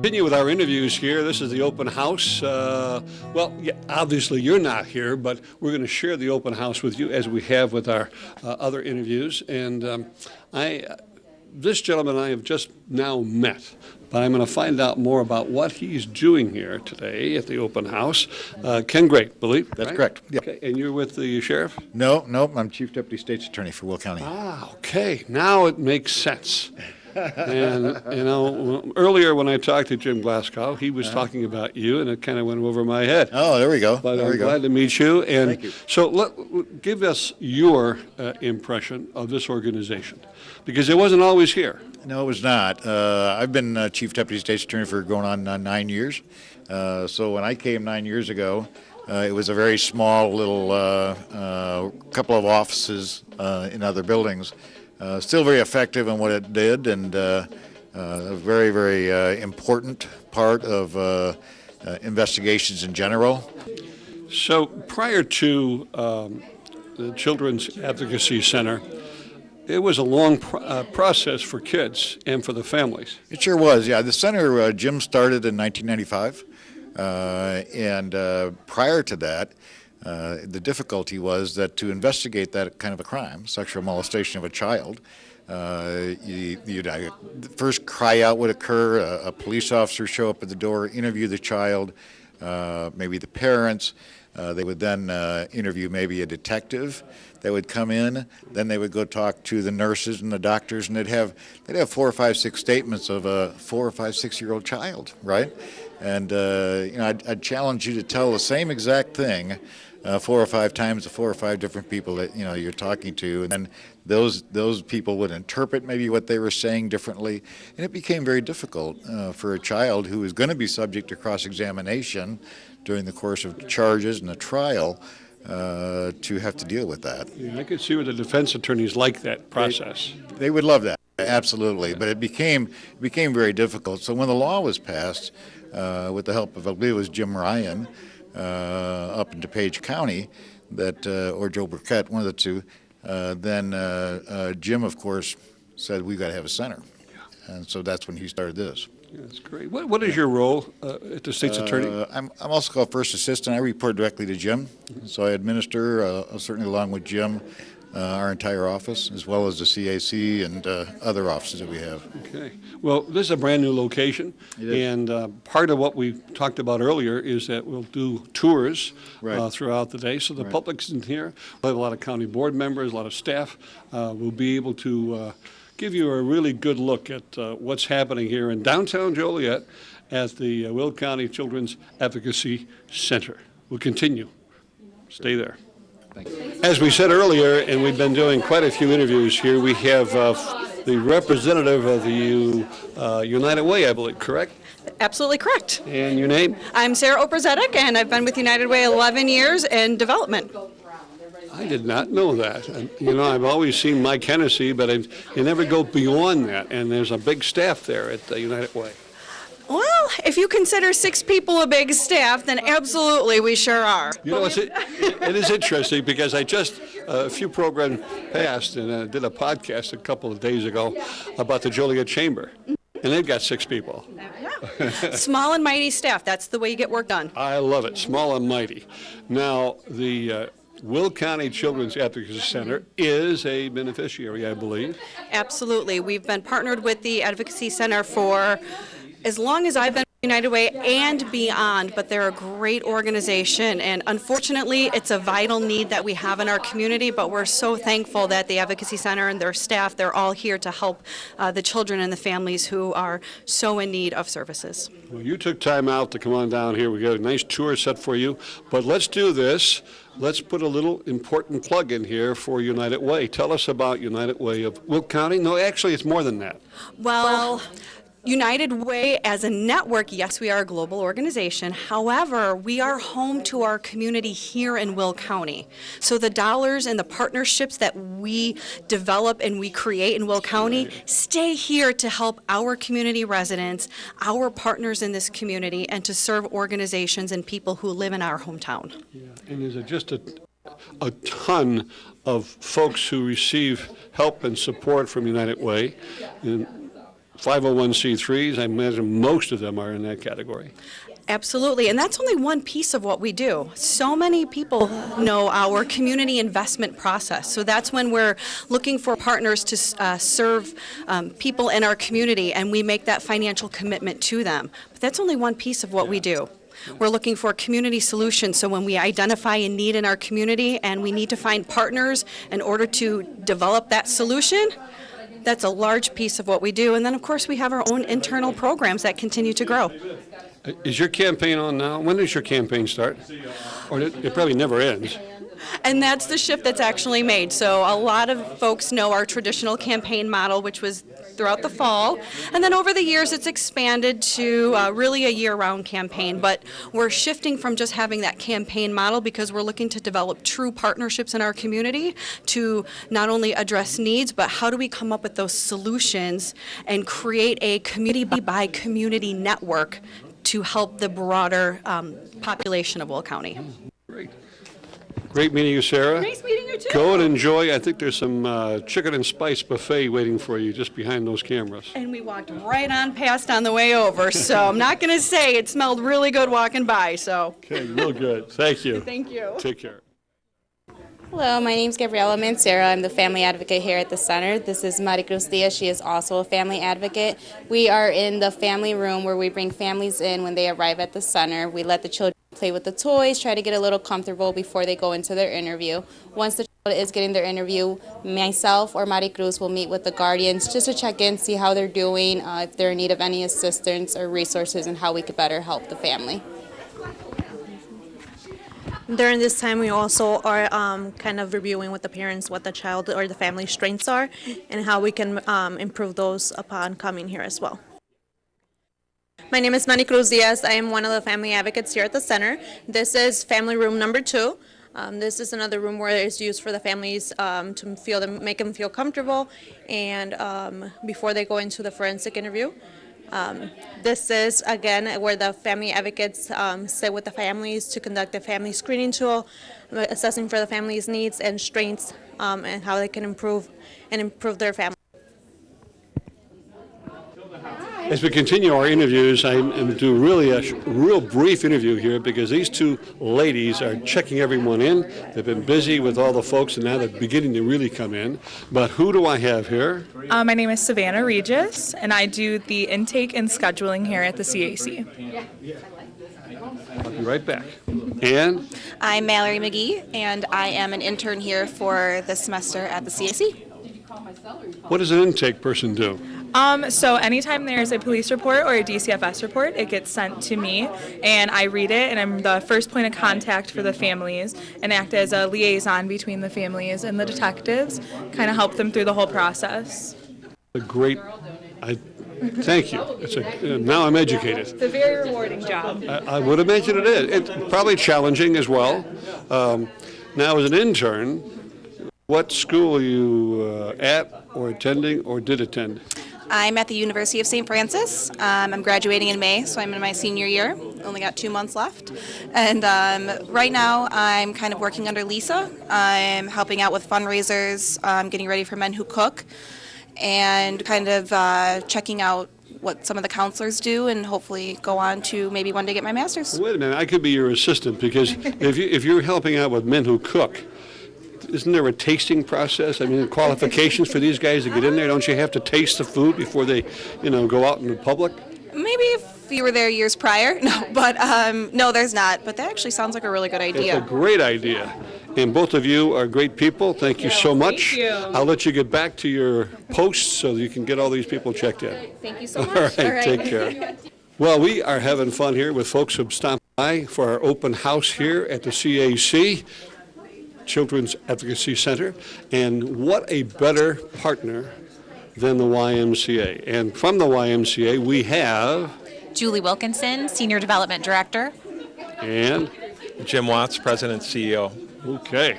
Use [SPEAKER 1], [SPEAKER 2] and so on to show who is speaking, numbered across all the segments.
[SPEAKER 1] Continue with our interviews here. This is the open house. Well, yeah, obviously you're not here, but we're going to share the open house with you as we have with our other interviews. And this gentleman I have just now met, but I'm going to find out more about what he's doing here today at the open house. Ken Gray, believe?
[SPEAKER 2] That's
[SPEAKER 1] right?
[SPEAKER 2] correct. Yep.
[SPEAKER 1] Okay. And you're with the sheriff?
[SPEAKER 2] No, I'm Chief Deputy State's Attorney for Will County.
[SPEAKER 1] Ah, okay. Now it makes sense. And, you know, earlier when I talked to Jim Glasgow, he was talking about you, and it kind of went over my head.
[SPEAKER 2] Oh, there we go.
[SPEAKER 1] But I'm glad to meet you. And
[SPEAKER 2] Thank you.
[SPEAKER 1] So give us your impression of this organization, because it wasn't always here.
[SPEAKER 2] No, it was not. I've been Chief Deputy State's Attorney for going on 9 years. So when I came 9 years ago, it was a very small little couple of offices in other buildings. Still very effective in what it did, and a very, very important part of investigations in general.
[SPEAKER 1] So prior to the Children's Advocacy Center, it was a long process for kids and for the families.
[SPEAKER 2] It sure was, yeah. The center, Jim started in 1995, and prior to that, the difficulty was that to investigate that kind of a crime, sexual molestation of a child, you'd first cry out would occur, a police officer show up at the door, interview the child, maybe the parents. They would then interview maybe a detective that would come in. Then they would go talk to the nurses and the doctors, and they'd have 4, 5, 6 statements of a 4 or 5, 6-year-old child, right? And I'd challenge you to tell the same exact thing 4 or 5 times to 4 or 5 different people that you're talking to, and then those people would interpret maybe what they were saying differently, and it became very difficult for a child who was going to be subject to cross-examination during the course of charges and a trial to have to deal with that.
[SPEAKER 1] Yeah, I could see where the defense attorneys like that process.
[SPEAKER 2] They would love that, absolutely, but it became very difficult. So when the law was passed, with the help of, I believe it was Jim Ryan, up in DuPage County, or Joe Burkett, one of the two, then Jim, of course, said we've got to have a center. And so that's when he started this.
[SPEAKER 1] Yeah, that's great. What is your role at the state's attorney?
[SPEAKER 2] I'm also called first assistant. I report directly to Jim. So I administer, certainly along with Jim, our entire office, as well as the CAC and other offices that we have.
[SPEAKER 1] Okay. Well, this is a brand new location, and part of what we talked about earlier is that we'll do tours throughout the day, so the public's in here. We'll have a lot of county board members, a lot of staff. We'll be able to give you a really good look at what's happening here in downtown Joliet at the Will County Children's Advocacy Center. We'll continue. Stay there. As we said earlier, and we've been doing quite a few interviews here, we have the representative of the United Way, I believe, correct?
[SPEAKER 3] Absolutely correct.
[SPEAKER 1] And your name?
[SPEAKER 3] I'm Sarah Oprzetic, and I've been with United Way 11 years in development.
[SPEAKER 1] I did not know that. And, I've always seen Mike Hennessy, but you never go beyond that, and there's a big staff there at the United Way.
[SPEAKER 3] Well, if you consider 6 people a big staff, then absolutely we sure are.
[SPEAKER 1] It is interesting because I just, a few programs passed, and did a podcast a couple of days ago about the Joliet Chamber, and they've got 6 people.
[SPEAKER 3] Yeah. Small and mighty staff, that's the way you get work done.
[SPEAKER 1] I love it, small and mighty. Now, the Will County Children's Advocacy Center is a beneficiary, I believe.
[SPEAKER 3] Absolutely. We've been partnered with the Advocacy Center for as long as I've been with United Way and beyond, but they're a great organization, and unfortunately it's a vital need that we have in our community, but we're so thankful that the Advocacy Center and their staff, they're all here to help the children and the families who are so in need of services.
[SPEAKER 1] Well, you took time out to come on down here. We got a nice tour set for you, but let's do this. Let's put a little important plug in here for United Way. Tell us about United Way of Will County. No, actually it's more than that.
[SPEAKER 3] Well, United Way as a network, yes, we are a global organization. However, we are home to our community here in Will County. So the dollars and the partnerships that we develop and we create in Will County stay here to help our community residents, our partners in this community, and to serve organizations and people who live in our hometown.
[SPEAKER 1] Yeah. And is it just a ton of folks who receive help and support from United Way? And 501c3s. I imagine most of them are in that category.
[SPEAKER 3] Absolutely, and that's only one piece of what we do. So many people know our community investment process. So that's when we're looking for partners to serve people in our community, and we make that financial commitment to them. But that's only one piece of what we do. We're looking for community solutions, so when we identify a need in our community and we need to find partners in order to develop that solution, that's a large piece of what we do. And then, of course, we have our own internal programs that continue to grow.
[SPEAKER 1] Is your campaign on now? When does your campaign start? Or it probably never ends.
[SPEAKER 3] And that's the shift that's actually made. So a lot of folks know our traditional campaign model, which was throughout the fall. And then over the years, it's expanded to really a year-round campaign. But we're shifting from just having that campaign model because we're looking to develop true partnerships in our community to not only address needs, but how do we come up with those solutions and create a community-by-community network to help the broader population of Will County.
[SPEAKER 1] Great. Great meeting you, Sarah.
[SPEAKER 3] Nice meeting you, too.
[SPEAKER 1] Go and enjoy. I think there's some chicken and spice buffet waiting for you just behind those cameras.
[SPEAKER 3] And we walked right on past on the way over, so I'm not going to say it smelled really good walking by, so.
[SPEAKER 1] Okay, real good. Thank you.
[SPEAKER 3] Thank you.
[SPEAKER 1] Take care.
[SPEAKER 4] Hello, my name is Gabriela Mancera. I'm the family advocate here at the center. This is Maricruz Diaz. She is also a family advocate. We are in the family room where we bring families in when they arrive at the center. We let the children play with the toys, try to get a little comfortable before they go into their interview. Once the child is getting their interview, myself or Maricruz will meet with the guardians just to check in, see how they're doing, if they're in need of any assistance or resources, and how we could better help the family.
[SPEAKER 5] During this time, we also are kind of reviewing with the parents what the child or the family's strengths are and how we can improve those upon coming here as well. My name is Maricruz Diaz. I am one of the family advocates here at the center. This is family room number 2. This is another room where it's used for the families to make them feel comfortable and before they go into the forensic interview. This is, again, where the family advocates sit with the families to conduct a family screening tool, assessing for the family's needs and strengths and how they can improve their family.
[SPEAKER 1] As we continue our interviews, I'm doing really a real brief interview here because these two ladies are checking everyone in. They've been busy with all the folks, and now they're beginning to really come in. But who do I have here?
[SPEAKER 6] My name is Savannah Regis, and I do the intake and scheduling here at the CAC.
[SPEAKER 1] I'll be right back. And?
[SPEAKER 7] I'm Mallory McGee, and I am an intern here for this semester at the CAC.
[SPEAKER 1] What does an intake person do?
[SPEAKER 6] So anytime there's a police report or a DCFS report, it gets sent to me, and I read it, and I'm the first point of contact for the families and act as a liaison between the families and the detectives, kind of help them through the whole process.
[SPEAKER 1] Thank you. Now I'm educated.
[SPEAKER 6] It's a very rewarding job.
[SPEAKER 1] I would imagine it is. It's probably challenging as well. Now, as an intern, what school are you at or attending or did attend?
[SPEAKER 7] I'm at the University of St. Francis. I'm graduating in May, so I'm in my senior year. Only got 2 months left. And right now I'm kind of working under Lisa. I'm helping out with fundraisers, getting ready for Men Who Cook, and kind of checking out what some of the counselors do and hopefully go on to maybe one day get my master's.
[SPEAKER 1] Wait a minute, I could be your assistant because if you're helping out with Men Who Cook, isn't there a tasting process? I mean, qualifications for these guys to get in there? Don't you have to taste the food before they, go out in the public?
[SPEAKER 7] Maybe if you were there years prior. No, but no, there's not. But that actually sounds like a really good idea.
[SPEAKER 1] It's a great idea. And both of you are great people. Thank you so much.
[SPEAKER 6] Thank you.
[SPEAKER 1] I'll let you get back to your posts so that you can get all these people checked in.
[SPEAKER 7] Thank you so much.
[SPEAKER 1] All right, take care. Well, we are having fun here with folks who stopped by for our open house here at the CAC. Children's Advocacy Center, and what a better partner than the YMCA. And from the YMCA, we have
[SPEAKER 8] Julie Wilkinson, Senior Development Director.
[SPEAKER 1] And
[SPEAKER 9] Jim Watts, President and CEO.
[SPEAKER 1] Okay.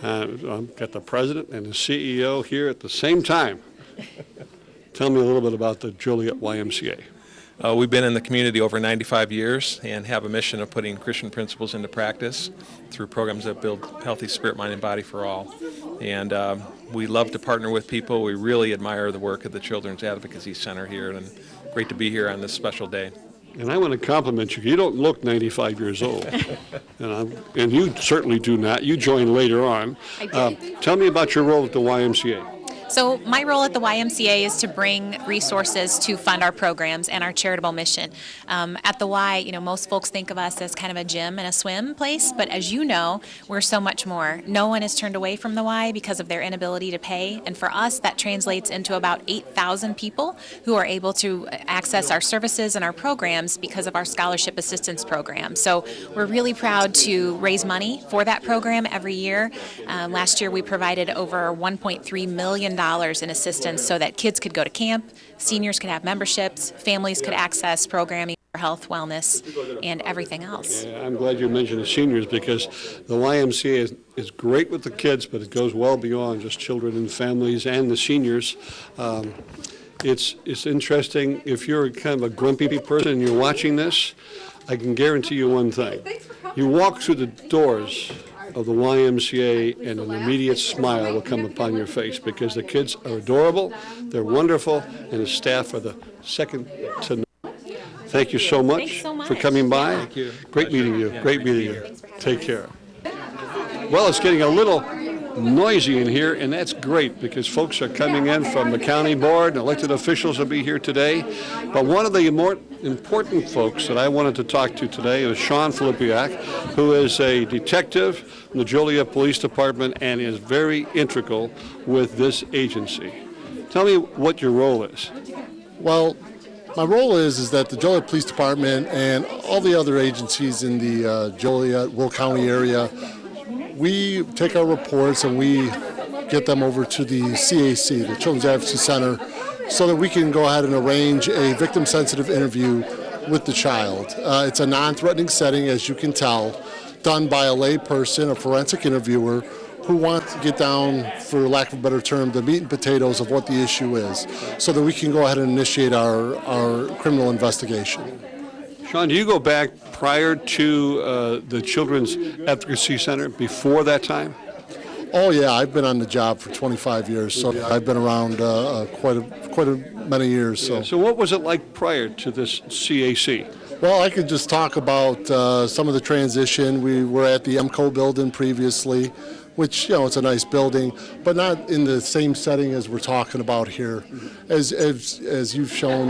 [SPEAKER 1] I've got the President and the CEO here at the same time. Tell me a little bit about the Joliet YMCA.
[SPEAKER 9] We've been in the community over 95 years and have a mission of putting Christian principles into practice through programs that build healthy spirit, mind, and body for all. And we love to partner with people. We really admire the work of the Children's Advocacy Center here, and great to be here on this special day.
[SPEAKER 1] And I want to compliment you. You don't look 95 years old. And you certainly do not. You joined later on.
[SPEAKER 8] I did.
[SPEAKER 1] Tell me about your role at the YMCA.
[SPEAKER 8] So my role at the YMCA is to bring resources to fund our programs and our charitable mission. At the Y, you know, most folks think of us as kind of a gym and a swim place, but as you know, we're so much more. No one is turned away from the Y because of their inability to pay, and for us, that translates into about 8,000 people who are able to access our services and our programs because of our scholarship assistance program. So we're really proud to raise money for that program every year. Last year, we provided over $1.3 million in assistance so that kids could go to camp, seniors could have memberships, families could access programming for health, wellness, and everything else.
[SPEAKER 1] Yeah, I'm glad you mentioned the seniors, because the YMCA is great with the kids, but it goes well beyond just children and families and the seniors. It's interesting. If you're kind of a grumpy person and you're watching this, I can guarantee you one thing. You walk through the doors of the YMCA and an immediate smile will come upon your face, because the kids are adorable, they're wonderful, and the staff are the second to none. Thank you so much, for coming by.
[SPEAKER 9] Thank you.
[SPEAKER 1] Great meeting you. Great meeting you. Take care. Well, it's getting a little noisy in here, and that's great, because folks are coming in from the county board, elected officials will be here today. But one of the more important folks that I wanted to talk to today is Sean Filipiak, who is a detective from the Joliet Police Department and is very integral with this agency. Tell me what your role is.
[SPEAKER 10] Well, my role is that the Joliet Police Department and all the other agencies in the Joliet, Will County area, we take our reports and we get them over to the CAC, the Children's Advocacy Center, so that we can go ahead and arrange a victim-sensitive interview with the child. It's a non-threatening setting, as you can tell, done by a lay person, a forensic interviewer, who wants to get down, for lack of a better term, the meat and potatoes of what the issue is, so that we can go ahead and initiate our criminal investigation.
[SPEAKER 1] Sean, do you go back prior to the Children's Advocacy Center, before that time?
[SPEAKER 10] Oh yeah, I've been on the job for 25 years, so I've been around quite a many years. So.
[SPEAKER 1] Yeah, so what was it like prior to this CAC?
[SPEAKER 10] Well, I could just talk about some of the transition. We were at the MCO building previously, which, you know, it's a nice building, but not in the same setting as we're talking about here. As you've shown,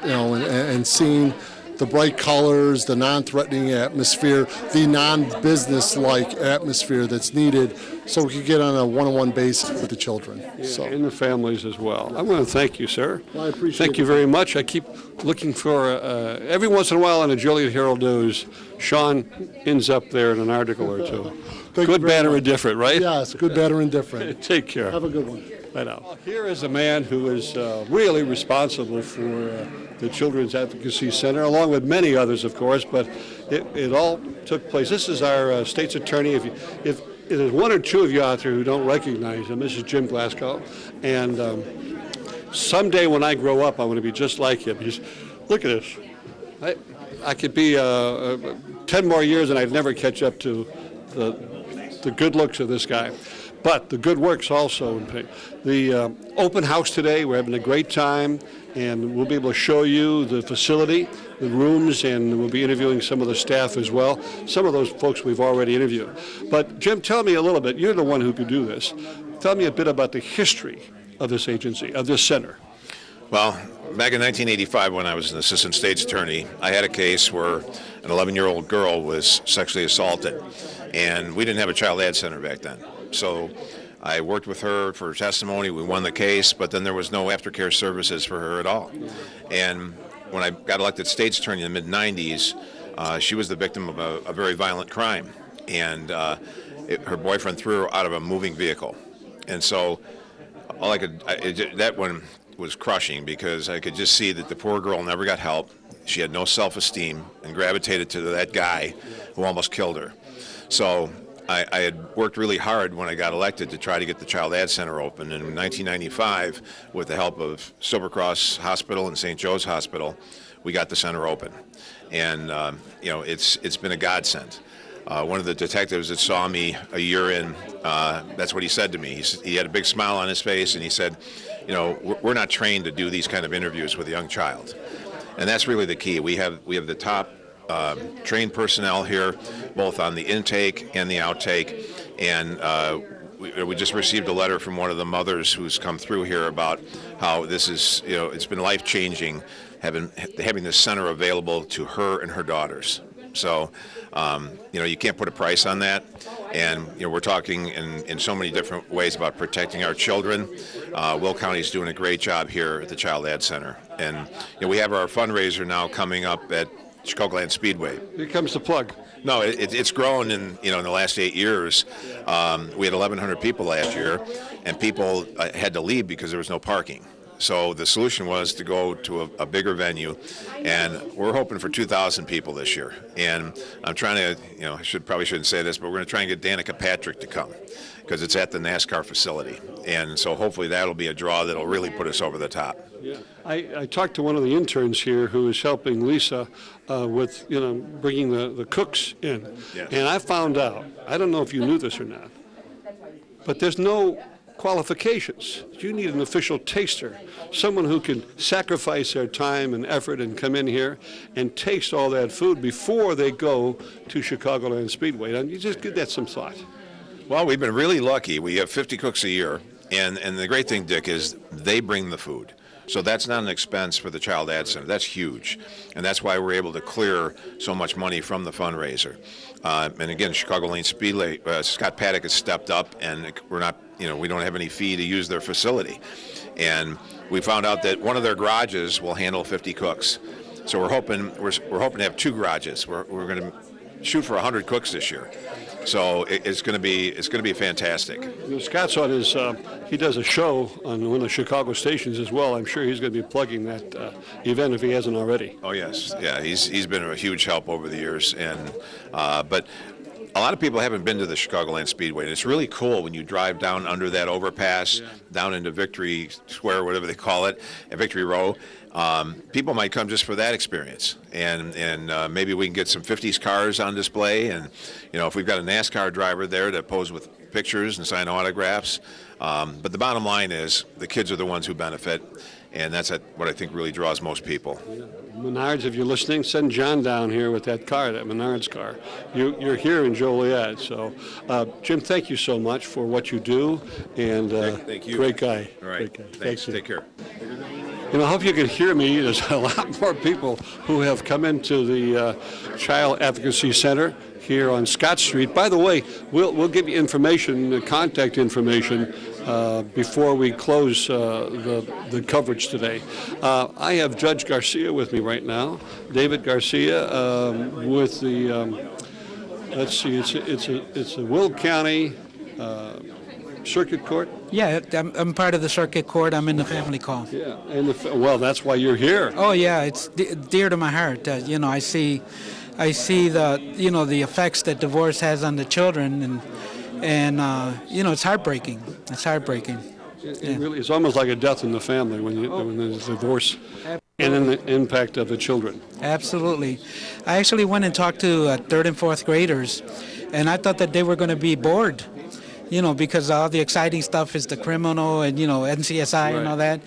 [SPEAKER 10] you know, and seen, the bright colors, the non-threatening atmosphere, the non-business-like atmosphere that's needed, so we can get on a one-on-one basis with the children.
[SPEAKER 1] Yeah, so. And the families as well. I want to thank you, sir.
[SPEAKER 10] Well, I appreciate it.
[SPEAKER 1] Thank you very much. I keep looking for, every once in a while on the Joliet Herald News, Sean ends up there in an article or two. Good, bad, or indifferent, right?
[SPEAKER 10] Yes, good, bad, or indifferent.
[SPEAKER 1] Take care.
[SPEAKER 10] Have a good one.
[SPEAKER 1] I know. Well, here is a man who is really responsible for the Children's Advocacy Center, along with many others, of course, but it all took place. This is our state's attorney. If there's one or two of you out there who don't recognize him, this is Jim Glasgow. And someday when I grow up, I want to be just like him. Look at this. I could be 10 more years and I'd never catch up to the good looks of this guy. But the good work's also. The open house today, we're having a great time, and we'll be able to show you the facility, the rooms, and we'll be interviewing some of the staff as well. Some of those folks we've already interviewed. But Jim, tell me a little bit. You're the one who could do this. Tell me a bit about the history of this agency, of this center.
[SPEAKER 11] Well, back in 1985, when I was an assistant state's attorney, I had a case where an 11-year-old girl was sexually assaulted, and we didn't have a child ad center back then. So I worked with her for testimony. We won the case, but then there was no aftercare services for her at all. And when I got elected state's attorney in the mid-90s, she was the victim of a very violent crime. And her boyfriend threw her out of a moving vehicle. And so that one was crushing, because I could just see that the poor girl never got help. She had no self-esteem and gravitated to that guy who almost killed her. So I had worked really hard when I got elected to try to get the Child Ad Center open. And in 1995, with the help of Silver Cross Hospital and St. Joe's Hospital, we got the center open. And, you know, it's been a godsend. One of the detectives that saw me a year in, that's what he said to me. He had a big smile on his face, and he said, you know, we're not trained to do these kind of interviews with a young child. And that's really the key. We have the top trained personnel here, both on the intake and the outtake. And we just received a letter from one of the mothers who's come through here about how this is, you know, it's been life-changing having this center available to her and her daughters. So, you know, you can't put a price on that. And, you know, we're talking in so many different ways about protecting our children. Will County's doing a great job here at the Child Ad Center. And, you know, we have our fundraiser now coming up at Chicagoland Speedway.
[SPEAKER 1] Here comes the plug.
[SPEAKER 11] No, it's grown in the last 8 years. We had 1,100 people last year, and people had to leave because there was no parking. So the solution was to go to a bigger venue, and we're hoping for 2,000 people this year. And I'm trying to, you know, probably shouldn't say this, but we're going to try and get Danica Patrick to come because it's at the NASCAR facility. And so hopefully that'll be a draw that'll really put us over the top.
[SPEAKER 1] Yeah. I talked to one of the interns here who is helping Lisa with, you know, bringing the cooks in.
[SPEAKER 11] Yes.
[SPEAKER 1] And I found out, I don't know if you knew this or not, but there's no qualifications. You need an official taster, someone who can sacrifice their time and effort and come in here and taste all that food before they go to Chicagoland Speedway. And you just give that some thought.
[SPEAKER 11] Well, we've been really lucky. We have 50 cooks a year, and the great thing, Dick, is they bring the food. So that's not an expense for the Child Ad Center. That's huge, and that's why we're able to clear so much money from the fundraiser. And again, Chicagoland Speedway, Scott Paddock has stepped up, and we're not, you know, we don't have any fee to use their facility. And we found out that one of their garages will handle 50 cooks. So we're hoping to have 2 garages. We're going to shoot for 100 cooks this year. So it's going to be fantastic.
[SPEAKER 1] You know, Scott's on his, he does a show on one of the Chicago stations as well. I'm sure he's going to be plugging that event if he hasn't already.
[SPEAKER 11] Oh yes, yeah, he's been a huge help over the years, and but a lot of people haven't been to the Chicagoland Speedway, and it's really cool when you drive down under that overpass, down into Victory Square, whatever they call it, at Victory Row. People might come just for that experience, and maybe we can get some 50s cars on display, and you know, if we've got a NASCAR driver there to pose with pictures and sign autographs. But the bottom line is the kids are the ones who benefit, and that's what I think really draws most people.
[SPEAKER 1] Yeah. Menards, if you're listening, send John down here with that car, that Menards car. You're here in Joliet, so Jim, thank you so much for what you do, and
[SPEAKER 11] thank you.
[SPEAKER 1] Great guy.
[SPEAKER 11] All right,
[SPEAKER 1] great guy.
[SPEAKER 11] thanks. Take care.
[SPEAKER 1] You know, I hope you can hear me. There's a lot more people who have come into the Child Advocacy Center here on Scott Street. By the way, we'll give you information, contact information, before we close the coverage today. I have Judge Garcia with me right now, David Garcia, with the let's see, it's a Will County Circuit Court.
[SPEAKER 12] Yeah, I'm part of the circuit court. I'm in the family call.
[SPEAKER 1] Yeah, and well, that's why you're here.
[SPEAKER 12] Oh yeah, it's dear to my heart. You know, I see the the effects that divorce has on the children, and you know, it's heartbreaking. It's heartbreaking.
[SPEAKER 1] It really, it's almost like a death in the family when there's a divorce. Absolutely. And then the impact of the children.
[SPEAKER 12] Absolutely. I actually went and talked to 3rd and 4th graders, and I thought that they were going to be bored. You know, because all the exciting stuff is the criminal and, you know, NCSI and all that.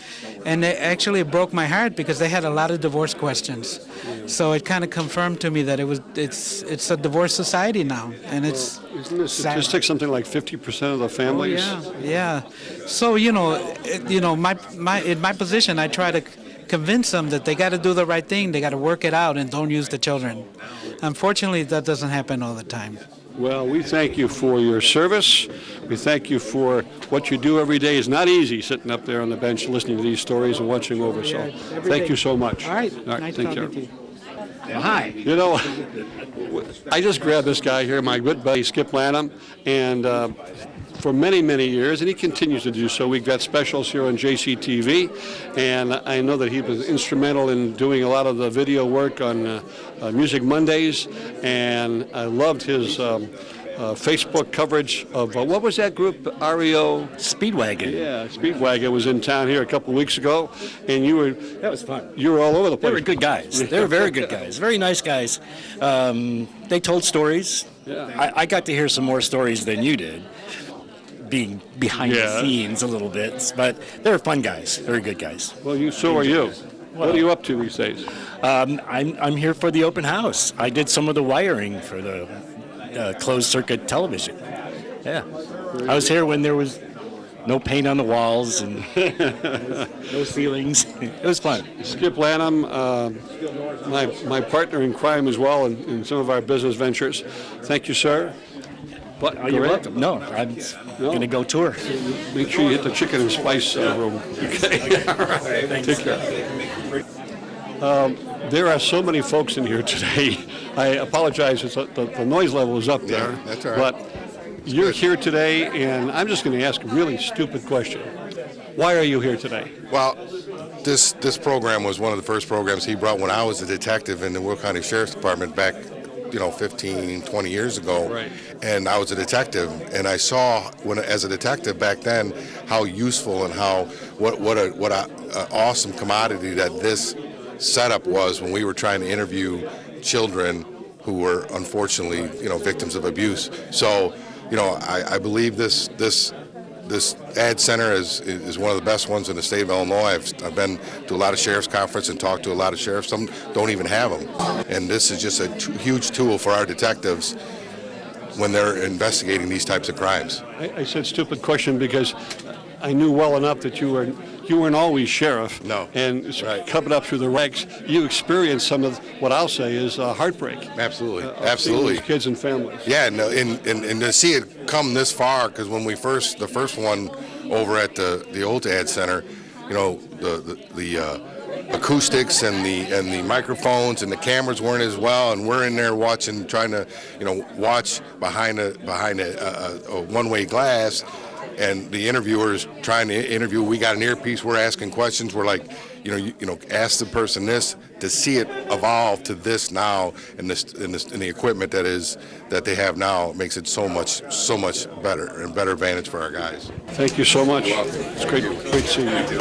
[SPEAKER 12] And it actually broke my heart because they had a lot of divorce questions. Yeah. So it kind of confirmed to me that it's a divorce society now. And it's
[SPEAKER 1] isn't the statistic something like 50% of the families?
[SPEAKER 12] Oh, yeah. So, you know, in my position, I try to convince them that they got to do the right thing. They got to work it out and don't use the children. Unfortunately, that doesn't happen all the time.
[SPEAKER 1] Well, we thank you for your service. We thank you for what you do every day. It's not easy sitting up there on the bench listening to these stories and watching over. So thank you so much.
[SPEAKER 12] All right.
[SPEAKER 1] Nice
[SPEAKER 12] take care.
[SPEAKER 1] Well, hi. You know, I just grabbed this guy here, my good buddy Skip Lanham, and for many, many years, and he continues to do so. We've got specials here on JCTV, and I know that he was instrumental in doing a lot of the video work on Music Mondays, and I loved his Facebook coverage of, what was that group, REO?
[SPEAKER 13] Speedwagon.
[SPEAKER 1] Yeah, Speedwagon was in town here a couple of weeks ago, and you were...
[SPEAKER 13] That was fun.
[SPEAKER 1] You were all over the place.
[SPEAKER 13] They were good guys. They were very good guys, very nice guys. They told stories.
[SPEAKER 1] Yeah.
[SPEAKER 13] I got to hear some more stories than you did, being behind the scenes a little bit, but they were fun guys, very good guys.
[SPEAKER 1] Well, so are you. What are you up to these days?
[SPEAKER 13] I'm here for the open house. I did some of the wiring for the closed circuit television. Yeah, I was here when there was no paint on the walls and no ceilings. It was fun.
[SPEAKER 1] Skip Lanham, my partner in crime as well in some of our business ventures. Thank you, sir.
[SPEAKER 13] But you're welcome. No, I'm going to go tour.
[SPEAKER 1] Make sure you hit the chicken and spice room. Okay. All right. Take care. There are so many folks in here today. I apologize. The noise level is up there.
[SPEAKER 14] Yeah, that's all right.
[SPEAKER 1] But you're here today, and I'm just going to ask a really stupid question. Why are you here today?
[SPEAKER 14] Well, this program was one of the first programs he brought when I was a detective in the Will County Sheriff's Department back 15, 20 years ago.
[SPEAKER 1] Right.
[SPEAKER 14] And I was a detective, and I saw as a detective back then how useful and what a awesome commodity that this setup was when we were trying to interview children who were unfortunately victims of abuse. So I believe this ad center is one of the best ones in the state of Illinois. I've been to a lot of sheriff's conference and talked to a lot of sheriffs. Some don't even have them. And this is just a huge tool for our detectives when they're investigating these types of crimes.
[SPEAKER 1] I said stupid question because I knew well enough that you weren't always sheriff.
[SPEAKER 14] No.
[SPEAKER 1] And
[SPEAKER 14] right.
[SPEAKER 1] Coming up through the ranks, you experienced some of what I'll say is heartbreak.
[SPEAKER 14] Absolutely.
[SPEAKER 1] Absolutely. Kids and families.
[SPEAKER 14] Yeah, no, and to see it come this far, because when the first one over at the old ad center, the acoustics and the microphones and the cameras weren't as well, and we're in there watching, trying to watch behind a one-way glass. And the interviewers trying to interview, we got an earpiece, we're asking questions, we're like, ask the person this, to see it evolve to this now, and the equipment that they have now makes it so much better and better advantage for our guys.
[SPEAKER 1] Thank you so much. It's great seeing you.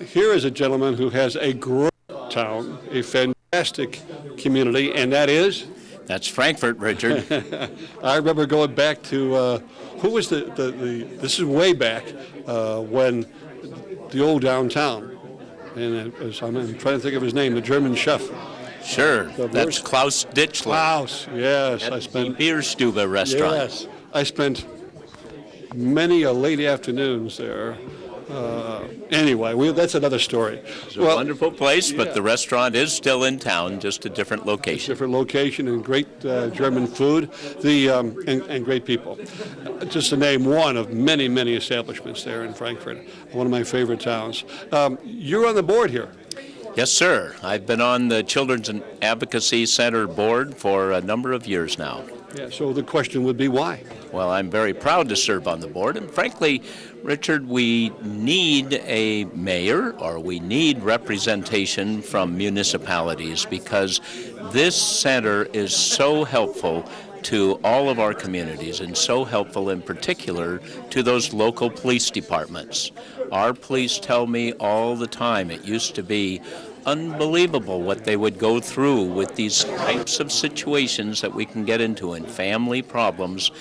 [SPEAKER 1] Here is a gentleman who has a great town, a fantastic community, and that is?
[SPEAKER 15] That's Frankfort, Richard.
[SPEAKER 1] I remember going back to, who was this is way back when the old downtown, and I'm trying to think of his name, the German chef.
[SPEAKER 15] Sure, that's Klaus Ditchler.
[SPEAKER 1] Klaus, yes.
[SPEAKER 15] At the Bierstube restaurant.
[SPEAKER 1] Yes, I spent many a late afternoons there. Anyway, that's another story.
[SPEAKER 15] It's a wonderful place, but the restaurant is still in town, just a different location.
[SPEAKER 1] Different location and great German food, and great people. Just to name one of many, many establishments there in Frankfort, one of my favorite towns. You're on the board here.
[SPEAKER 15] Yes, sir. I've been on the Children's Advocacy Center board for a number of years now.
[SPEAKER 1] Yeah, so the question would be why?
[SPEAKER 15] Well, I'm very proud to serve on the board, and frankly, Richard, we need a mayor or we need representation from municipalities because this center is so helpful to all of our communities and so helpful in particular to those local police departments. Our police tell me all the time it used to be unbelievable what they would go through with these types of situations that we can get into in family problems.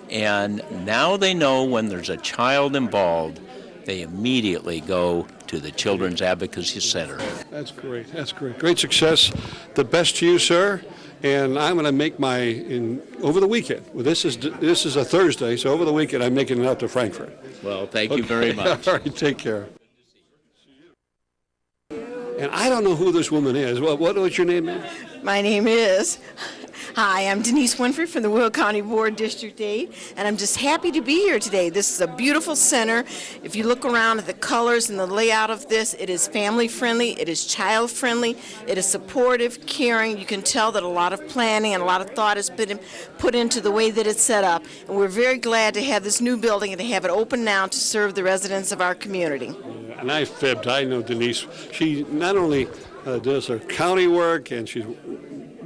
[SPEAKER 15] And now they know when there's a child involved, they immediately go to the Children's Advocacy Center.
[SPEAKER 1] That's great. That's great. Great success. The best to you, sir. And I'm going to make over the weekend. Well, this is a Thursday, so over the weekend I'm making it out to Frankfurt.
[SPEAKER 15] Well, thank you very much.
[SPEAKER 1] All right, take care. And I don't know who this woman is. What's your name, ma'am?
[SPEAKER 16] My name is. Hi, I'm Denise Winfrey from the Will County Board District 8, and I'm just happy to be here today. This is a beautiful center. If you look around at the colors and the layout of this, it is family friendly, it is child friendly, it is supportive, caring. You can tell that a lot of planning and a lot of thought has been put into the way that it's set up, and we're very glad to have this new building and to have it open now to serve the residents of our community.
[SPEAKER 1] And I fibbed. I know Denise. She not only does her county work, and she's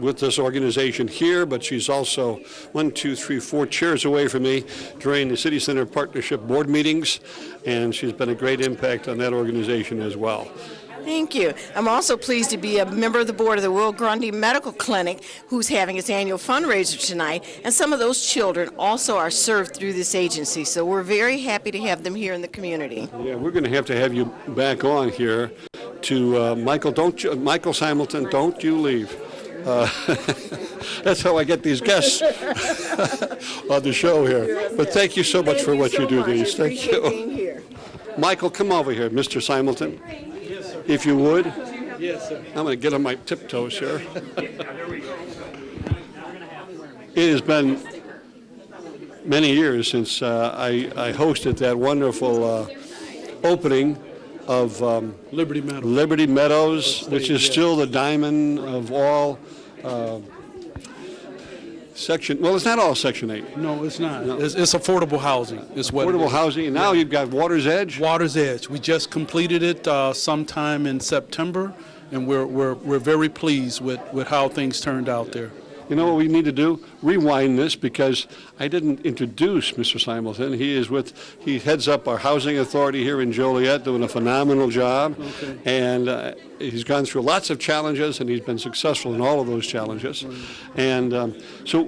[SPEAKER 1] with this organization here, but she's also 4 chairs away from me during the City Center Partnership Board meetings, and she's been a great impact on that organization as well.
[SPEAKER 16] Thank you. I'm also pleased to be a member of the board of the Will Grundy Medical Clinic, who's having its annual fundraiser tonight, and some of those children also are served through this agency, so we're very happy to have them here in the community.
[SPEAKER 1] Yeah, we're going to have you back on here to Michael Simulton, don't you leave. That's how I get these guests on the show here. But thank you so much for what you do, Denise. Thank you. Michael, come over here, Mr. Simulton. If you would.
[SPEAKER 17] Yes, sir.
[SPEAKER 1] I'm going to get on my tiptoes here. It has been many years since I hosted that wonderful opening of
[SPEAKER 17] Liberty Meadows,
[SPEAKER 1] which is still the diamond of all Section. Well, it's not all Section 8.
[SPEAKER 17] No, it's not. No. It's affordable housing. It's what
[SPEAKER 1] affordable housing. And now you've got Water's Edge.
[SPEAKER 17] Water's Edge. We just completed it sometime in September, and we're very pleased with how things turned out there.
[SPEAKER 1] You know what we need to do? Rewind this, because I didn't introduce Mr. Simulton. He heads up our housing authority here in Joliet, doing a phenomenal job.
[SPEAKER 17] Okay.
[SPEAKER 1] And he's gone through lots of challenges, and he's been successful in all of those challenges. Right. And so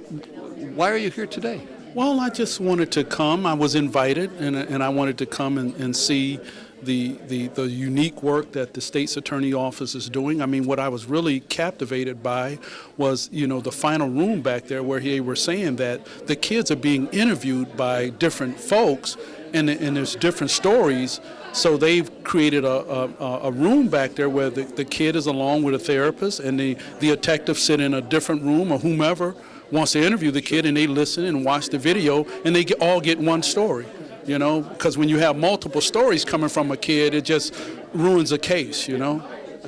[SPEAKER 1] why are you here today?
[SPEAKER 17] Well, I just wanted to come. I was invited, and I wanted to come and see the unique work that the state's attorney office is doing. I mean, what I was really captivated by was, the final room back there where they were saying that the kids are being interviewed by different folks, and there's different stories. So they've created a room back there where the kid is along with a therapist, and the detective sit in a different room, or whomever wants to interview the kid, and they listen and watch the video, and they all get one story. Because when you have multiple stories coming from a kid, it just ruins a case, I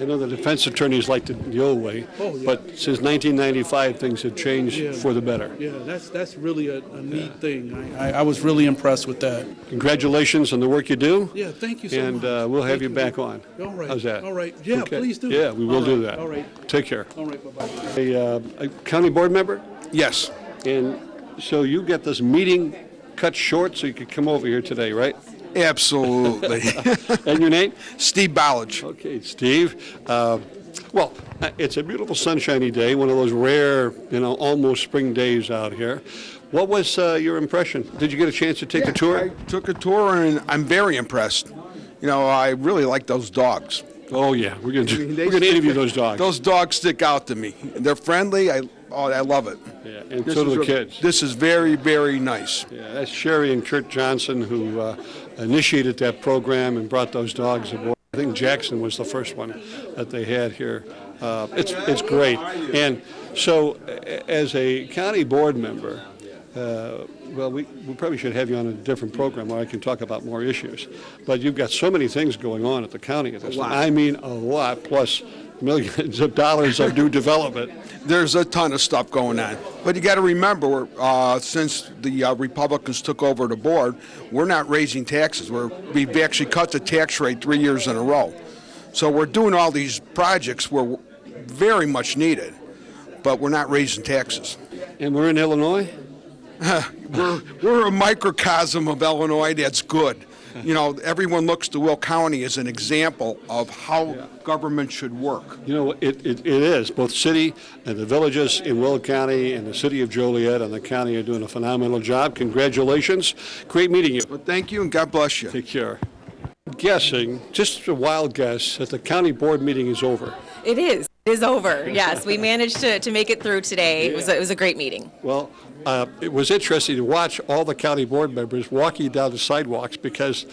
[SPEAKER 17] know
[SPEAKER 1] the defense attorneys liked it the old way, but since 1995, things have changed for the better.
[SPEAKER 17] Yeah, that's really a neat thing. I was really impressed with that.
[SPEAKER 1] Congratulations on the work you do.
[SPEAKER 17] Yeah, thank you so much.
[SPEAKER 1] And we'll have you back on.
[SPEAKER 17] All right.
[SPEAKER 1] How's that?
[SPEAKER 17] All right. Yeah,
[SPEAKER 1] okay.
[SPEAKER 17] Please do.
[SPEAKER 1] Yeah, we will do that.
[SPEAKER 17] All right.
[SPEAKER 1] Take care.
[SPEAKER 17] All right, bye-bye.
[SPEAKER 1] A county board member?
[SPEAKER 18] Yes.
[SPEAKER 1] And so you get this meeting cut short so you could come over here today, right?
[SPEAKER 18] Absolutely.
[SPEAKER 1] And your name?
[SPEAKER 18] Steve Ballage.
[SPEAKER 1] Okay, Steve. Well, it's a beautiful sunshiny day, one of those rare, almost spring days out here. What was your impression? Did you get a chance to take a tour?
[SPEAKER 18] I took a tour, and I'm very impressed. I really like those dogs.
[SPEAKER 1] Oh, yeah. We're going to interview those dogs.
[SPEAKER 18] Those dogs stick out to me. They're friendly. I love it.
[SPEAKER 1] Yeah, and so do the kids.
[SPEAKER 18] This is very, very nice.
[SPEAKER 1] Yeah, that's Sherry and Kurt Johnson who initiated that program and brought those dogs aboard. I think Jackson was the first one that they had here. It's great. And so as a county board member, well, we probably should have you on a different program where I can talk about more issues. But you've got so many things going on at the county at this time. I mean, a lot, plus millions of dollars of new development.
[SPEAKER 18] There's a ton of stuff going on. But you got to remember, since the Republicans took over the board, we're not raising taxes. We've actually cut the tax rate 3 years in a row. So we're doing all these projects we're very much needed, but we're not raising taxes.
[SPEAKER 1] And we're in Illinois?
[SPEAKER 18] We're a microcosm of Illinois that's good. Everyone looks to Will County as an example of how government should work.
[SPEAKER 1] It is. Both city and the villages in Will County and the city of Joliet and the county are doing a phenomenal job. Congratulations. Great meeting you.
[SPEAKER 18] Well, thank you, and God bless you.
[SPEAKER 1] Take care. Guessing, just a wild guess, that the county board meeting is over.
[SPEAKER 19] It is. It is over. Yes, we managed to make it through today. It was a great meeting.
[SPEAKER 1] Well, it was interesting to watch all the county board members walking down the sidewalks, because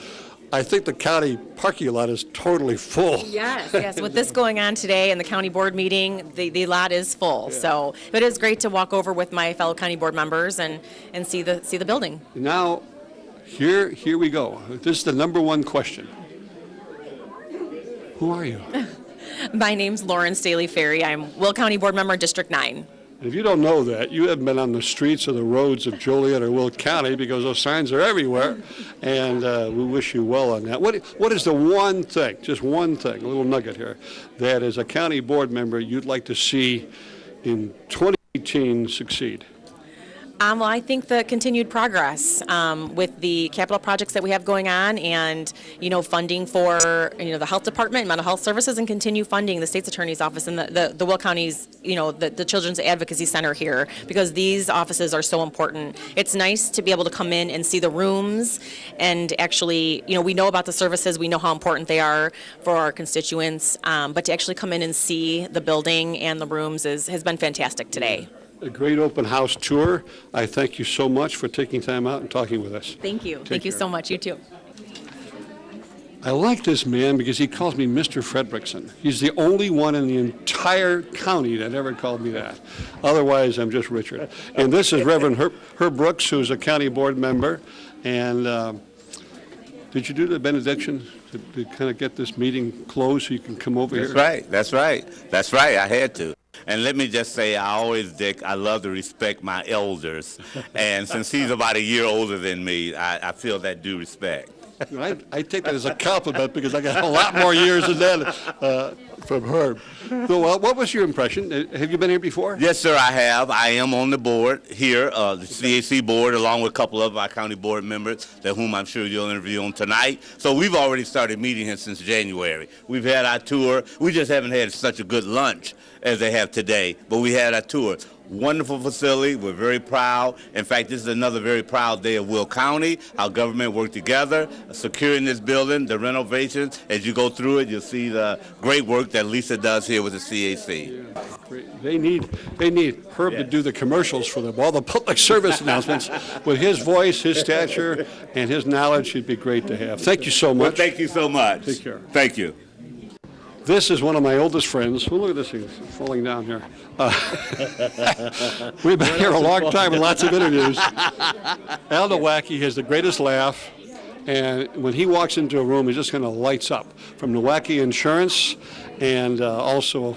[SPEAKER 1] I think the county parking lot is totally full.
[SPEAKER 19] Yes. With this going on today and the county board meeting, the lot is full. Yeah. So, but it is great to walk over with my fellow county board members and see the building.
[SPEAKER 1] Now, here we go. This is the number one question. Who are you?
[SPEAKER 19] My name's Lauren Staley-Ferry. I'm Will County Board Member, District 9.
[SPEAKER 1] If you don't know that, you haven't been on the streets or the roads of Joliet or Will County, because those signs are everywhere, and we wish you well on that. What is the one thing, just one thing, a little nugget here, that as a county board member you'd like to see in 2018 succeed?
[SPEAKER 19] Well, I think the continued progress with the capital projects that we have going on, and funding for the health department, mental health services, and continue funding the state's attorney's office and the Will County's the Children's Advocacy Center here, because these offices are so important. It's nice to be able to come in and see the rooms, and actually we know about the services, we know how important they are for our constituents, but to actually come in and see the building and the rooms has been fantastic today.
[SPEAKER 1] A great open house tour. I thank you so much for taking time out and talking with us.
[SPEAKER 19] Thank you.
[SPEAKER 1] Take
[SPEAKER 19] Thank you
[SPEAKER 1] care.
[SPEAKER 19] so much. You too.
[SPEAKER 1] I like this man because he calls me Mr. Fredrickson. He's the only one in the entire county that ever called me that. Otherwise, I'm just Richard. And this is Reverend Herb Brooks, who's a county board member. And did you do the benediction to kind of get this meeting closed so you can come over here?
[SPEAKER 20] That's right. I had to. And let me just say, I love to respect my elders. And since he's about a year older than me, I feel that due respect.
[SPEAKER 1] I take that as a compliment because I got a lot more years than that from Herb. So, what was your impression? Have you been here before?
[SPEAKER 20] Yes, sir, I have. I am on the board here, the CAC board, along with a couple of our county board members, whom I'm sure you'll interview on tonight. So we've already started meeting here since January. We've had our tour. We just haven't had such a good lunch as they have today, but we had our tour. Wonderful facility. We're very proud. In fact, this is another very proud day of Will County. Our government worked together, securing this building, the renovations. As you go through it, you'll see the great work that Lisa does here with the CAC.
[SPEAKER 1] They need Herb to do the commercials for them, all the public service announcements. With his voice, his stature, and his knowledge, he'd be great to have. Thank you so much.
[SPEAKER 20] Well, thank you so much.
[SPEAKER 1] Take care.
[SPEAKER 20] Thank you.
[SPEAKER 1] This is one of my oldest friends. Oh, look at this thing falling down here. We've been here a long time with lots of interviews. Al Nowacki has the greatest laugh, and when he walks into a room, he just kind of lights up. From Nowacki Insurance, and also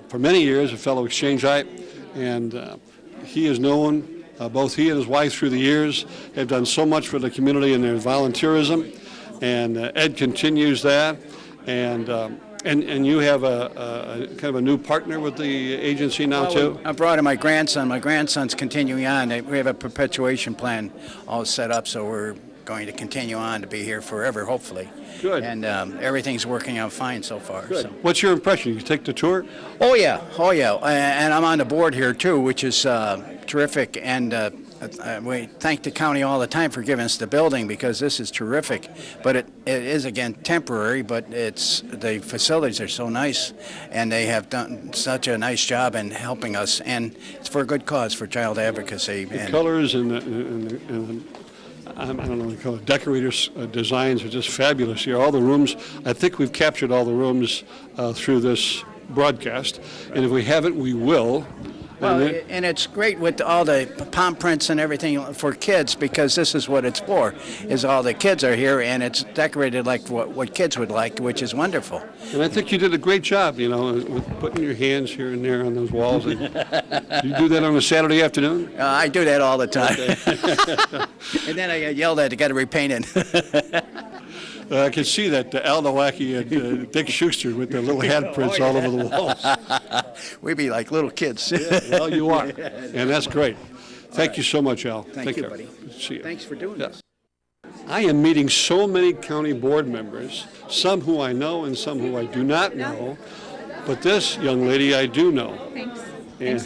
[SPEAKER 1] for many years a fellow exchangeite, and he is known, both he and his wife through the years have done so much for the community in their volunteerism, and Ed continues that, and you have a kind of a new partner with the agency now, too?
[SPEAKER 21] I brought in my grandson. My grandson's continuing on. We have a perpetuation plan all set up, so we're going to continue on to be here forever, hopefully.
[SPEAKER 1] Good.
[SPEAKER 21] And everything's working out fine so far.
[SPEAKER 1] Good.
[SPEAKER 21] So.
[SPEAKER 1] What's your impression? You take the tour?
[SPEAKER 21] Oh, yeah. And I'm on the board here, too, which is terrific. And we thank the county all the time for giving us the building, because this is terrific. But it is, again, temporary, but the facilities are so nice, and they have done such a nice job in helping us. And it's for a good cause, for child advocacy.
[SPEAKER 1] The colors and I don't know what they call it, decorators' designs are just fabulous here. All the rooms, I think we've captured all the rooms through this broadcast, and if we haven't, we will.
[SPEAKER 21] Well, and it's great with all the palm prints and everything for kids, because this is what it's for, is all the kids are here, and it's decorated like what kids would like, which is wonderful.
[SPEAKER 1] And I think you did a great job, with putting your hands here and there on those walls. You do that on a Saturday afternoon?
[SPEAKER 21] I do that all the time. And then I get yelled at to get it repainted.
[SPEAKER 1] I can see that Al Nowacki and Dick Schuster with their little handprints all over the walls.
[SPEAKER 21] We be like little kids.
[SPEAKER 1] Yeah, well, you are, and that's great. Thank you so much, Al.
[SPEAKER 21] Thank you,
[SPEAKER 1] care.
[SPEAKER 21] buddy.
[SPEAKER 1] See you.
[SPEAKER 21] Thanks for doing this.
[SPEAKER 1] I am meeting so many county board members, some who I know and some who I do not know, but this young lady I do know.
[SPEAKER 22] Thanks.
[SPEAKER 1] And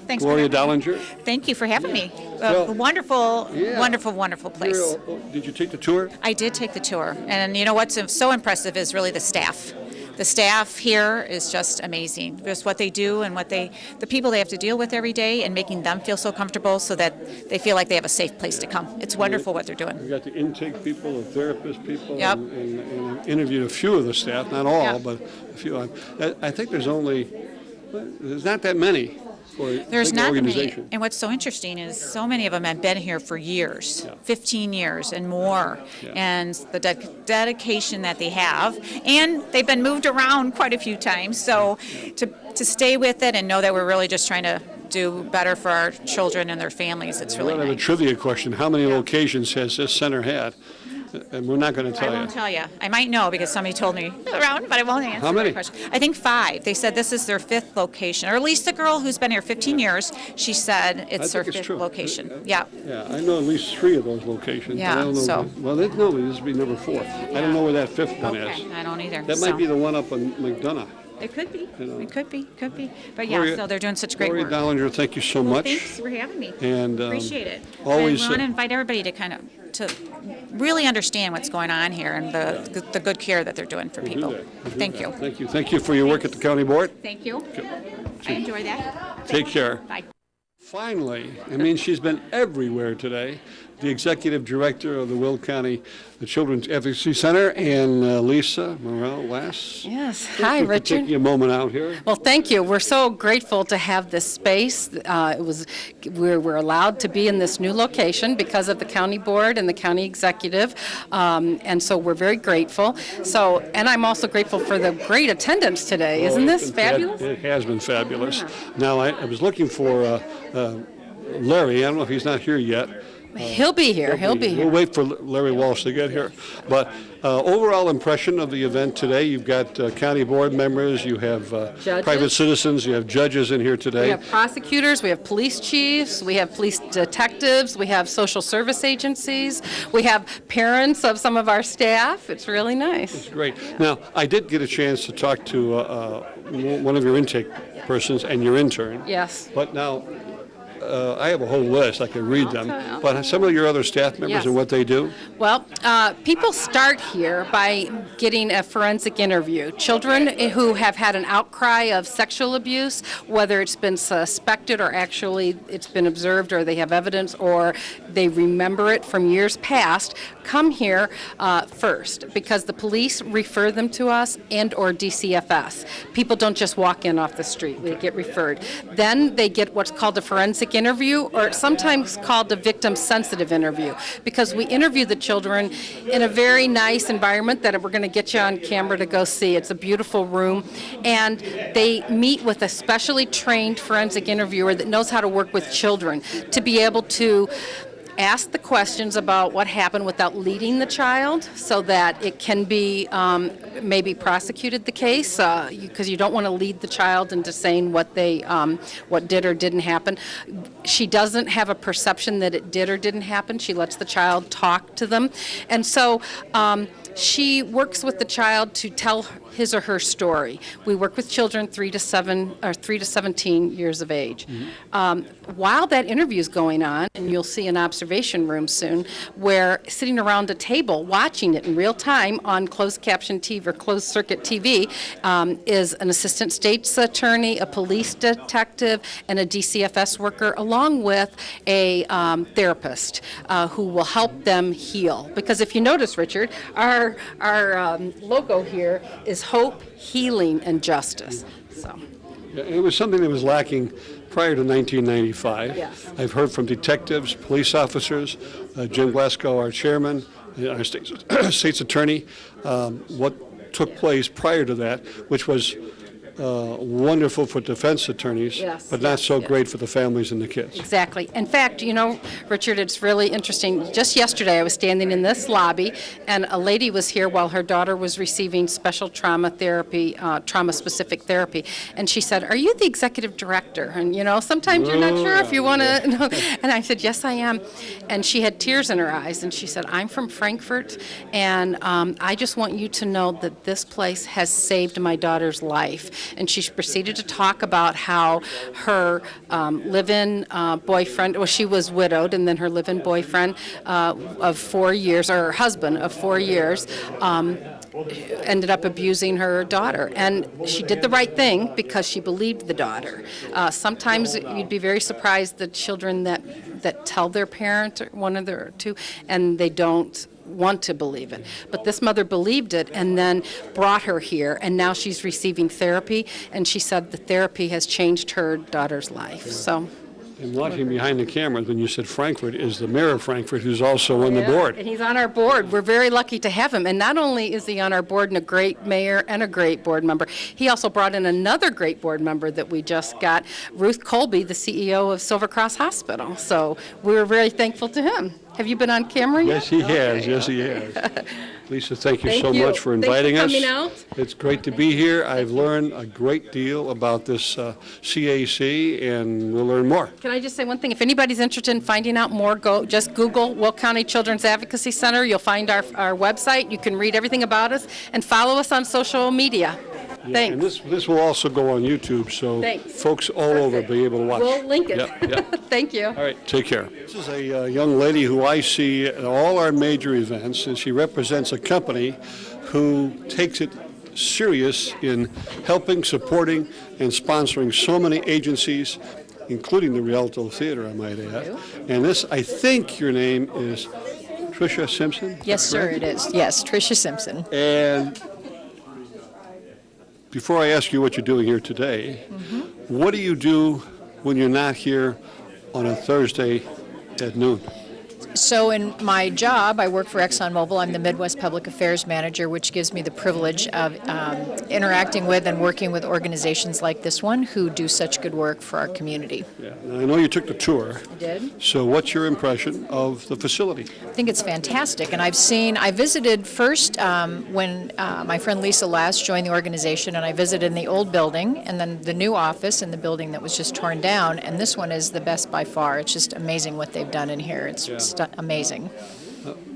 [SPEAKER 22] Thanks
[SPEAKER 1] Gloria
[SPEAKER 22] for having
[SPEAKER 1] Dollinger.
[SPEAKER 22] Thank you for having me.
[SPEAKER 1] Well,
[SPEAKER 22] Wonderful place.
[SPEAKER 1] Did you take the tour?
[SPEAKER 22] I did take the tour. And you know what's so impressive is really the staff. The staff here is just amazing. Just what they do and the people they have to deal with every day, and making them feel so comfortable so that they feel like they have a safe place to come. It's wonderful what they're doing.
[SPEAKER 1] We got the intake people, the therapist people,
[SPEAKER 22] Yep.
[SPEAKER 1] and interviewed a few of the staff, not all,
[SPEAKER 22] Yep.
[SPEAKER 1] but a few. I think there's not that many.
[SPEAKER 22] There's not many,
[SPEAKER 1] organization.
[SPEAKER 22] and what's so interesting is so many of them have been here for years, 15 years and more, and the dedication that they have, and they've been moved around quite a few times, so to stay with it and know that we're really just trying to do better for our children and their families, it's really
[SPEAKER 1] I have
[SPEAKER 22] nice.
[SPEAKER 1] a trivia question. How many locations has this center had? And we're not going to
[SPEAKER 22] I
[SPEAKER 1] tell you.
[SPEAKER 22] won't tell you. I might know because somebody told me around, but I won't answer
[SPEAKER 1] How many?
[SPEAKER 22] that question. I think 5. They said this is their 5th location, or at least the girl who's been here 15 years. She said it's her 5th location. Yeah.
[SPEAKER 1] Yeah, I know at least 3 of those locations.
[SPEAKER 22] Yeah,
[SPEAKER 1] I don't know,
[SPEAKER 22] so-
[SPEAKER 1] well, no, this would be number 4. I don't know where that 5th one is.
[SPEAKER 22] Okay, I don't either.
[SPEAKER 1] That
[SPEAKER 22] so.
[SPEAKER 1] might be the one up on McDonough.
[SPEAKER 22] It could be.
[SPEAKER 1] You know.
[SPEAKER 22] It could be. Could be. But
[SPEAKER 1] Gloria-
[SPEAKER 22] yeah, so they're doing such great
[SPEAKER 1] Gloria
[SPEAKER 22] work.
[SPEAKER 1] Dollinger, thank you so
[SPEAKER 22] Well,
[SPEAKER 1] much.
[SPEAKER 22] thanks for having me.
[SPEAKER 1] And
[SPEAKER 22] Appreciate it.
[SPEAKER 1] always,
[SPEAKER 22] I want to invite everybody to kind of to really understand what's going on here and the good care that they're doing for people. Thank you.
[SPEAKER 1] Thank you. Thank you for your work at the county board.
[SPEAKER 22] Thank you. I enjoy that.
[SPEAKER 1] Take care.
[SPEAKER 22] Bye.
[SPEAKER 1] Finally, I mean, she's been everywhere today. The executive director of the Will County Children's Advocacy Center, and Lisa Morel-Lass.
[SPEAKER 2] Yes.
[SPEAKER 1] Thank
[SPEAKER 2] Hi,
[SPEAKER 1] you for
[SPEAKER 2] Richard.
[SPEAKER 1] taking a moment out here.
[SPEAKER 2] Well, thank you. We're so grateful to have this space. We're allowed to be in this new location because of the county board and the county executive, and so we're very grateful. So, and I'm also grateful for the great attendance today. Isn't this fabulous?
[SPEAKER 1] It has been fabulous. Now, I was looking for Larry. I don't know if he's not here yet.
[SPEAKER 2] He'll be here. He'll be here.
[SPEAKER 1] We'll wait for Larry Walsh to get here. But overall impression of the event today, you've got county board members, you have private citizens, you have judges in here today.
[SPEAKER 2] We have prosecutors, we have police chiefs, we have police detectives, we have social service agencies, we have parents of some of our staff. It's really nice.
[SPEAKER 1] It's great. Now, I did get a chance to talk to one of your intake persons and your intern.
[SPEAKER 2] Yes.
[SPEAKER 1] But now, I have a whole list. I can read them. But some of your other staff members
[SPEAKER 2] Yes.
[SPEAKER 1] and what they do?
[SPEAKER 2] Well, people start here by getting a forensic interview. Children who have had an outcry of sexual abuse, whether it's been suspected or actually it's been observed or they have evidence or they remember it from years past, come here first because the police refer them to us and or DCFS. People don't just walk in off the street. They get referred. Then they get what's called a forensic interview, or it's sometimes called a victim-sensitive interview, because we interview the children in a very nice environment that we're going to get you on camera to go see. It's a beautiful room, and they meet with a specially trained forensic interviewer that knows how to work with children to be able to ask the questions about what happened without leading the child so that it can be maybe prosecuted the case because you don't want to lead the child into saying what did or didn't happen. She doesn't have a perception that it did or didn't happen. She lets the child talk to them. And so she works with the child to tell his or her story. We work with children 3 to 17 years of age. While that interview is going on, and you'll see an observation room soon, where sitting around a table watching it in real time on closed caption TV or closed circuit TV is an assistant state's attorney, a police detective, and a DCFS worker, along with a therapist who will help them heal. Because if you notice, Richard, our logo here is hope, healing, and justice. So.
[SPEAKER 1] Yeah, it was something that was lacking prior to 1995.
[SPEAKER 2] Yes.
[SPEAKER 1] I've heard from detectives, police officers, Jim Glasgow, our chairman, our state's attorney, what took place prior to that, which was wonderful for defense attorneys,
[SPEAKER 2] Yes,
[SPEAKER 1] but not so
[SPEAKER 2] yes.
[SPEAKER 1] great for the families and the kids.
[SPEAKER 2] Exactly. In fact, you know, Richard, it's really interesting. Just yesterday I was standing in this lobby and a lady was here while her daughter was receiving special trauma therapy, trauma-specific therapy, and she said, "Are you the executive director?" And, you know, sometimes you're not sure if you want to, and I said, "Yes, I am." And she had tears in her eyes, and she said, "I'm from Frankfurt, and I just want you to know that this place has saved my daughter's life." And she proceeded to talk about how her live-in boyfriend, well, she was widowed, and then her live-in boyfriend of 4 years, or her husband of 4 years, ended up abusing her daughter. And she did the right thing because she believed the daughter. Sometimes you'd be very surprised the children that tell their parent, or one of their two, and they don't want to believe it. But this mother believed it and then brought her here, and now she's receiving therapy, and she said the therapy has changed her daughter's life. So
[SPEAKER 1] And watching behind the cameras, when you said Frankfurt, is the mayor of Frankfurt, who's also on the board.
[SPEAKER 2] And he's on our board. We're very lucky to have him. And not only is he on our board and a great mayor and a great board member, he also brought in another great board member that we just got, Ruth Colby, the CEO of Silver Cross Hospital. So we're very thankful to him. Have you been on camera yet?
[SPEAKER 1] Yes, he has. Yes, he has. Lisa, thank you so much for inviting us.
[SPEAKER 2] Thanks for coming out.
[SPEAKER 1] It's great to be here. I've learned a great deal about this CAC, and we'll learn more.
[SPEAKER 2] Can I just say one thing? If anybody's interested in finding out more, just Google Will County Children's Advocacy Center. You'll find our website. You can read everything about us and follow us on social media.
[SPEAKER 1] Yeah,
[SPEAKER 2] Thanks.
[SPEAKER 1] and this will also go on YouTube, so folks all over will be able to watch.
[SPEAKER 2] We'll link it.
[SPEAKER 1] Yep.
[SPEAKER 2] Thank you.
[SPEAKER 1] All right, take care. This is a young lady who I see at all our major events, and she represents a company who takes it serious in helping, supporting, and sponsoring so many agencies, including the Rialto Theater, I might add. And this, I think your name is Tricia Simpson?
[SPEAKER 3] Yes, sir, it is. Yes, Tricia Simpson.
[SPEAKER 1] And before I ask you what you're doing here today, what do you do when you're not here on a Thursday at noon?
[SPEAKER 3] So in my job, I work for ExxonMobil. I'm the Midwest Public Affairs Manager, which gives me the privilege of interacting with and working with organizations like this one who do such good work for our community.
[SPEAKER 1] Yeah. Now, I know you took the tour.
[SPEAKER 3] I did.
[SPEAKER 1] So what's your impression of the facility?
[SPEAKER 3] I think it's fantastic. And I visited first when my friend Lisa last joined the organization, and I visited in the old building and then the new office in the building that was just torn down. And this one is the best by far. It's just amazing what they've done in here. It's amazing.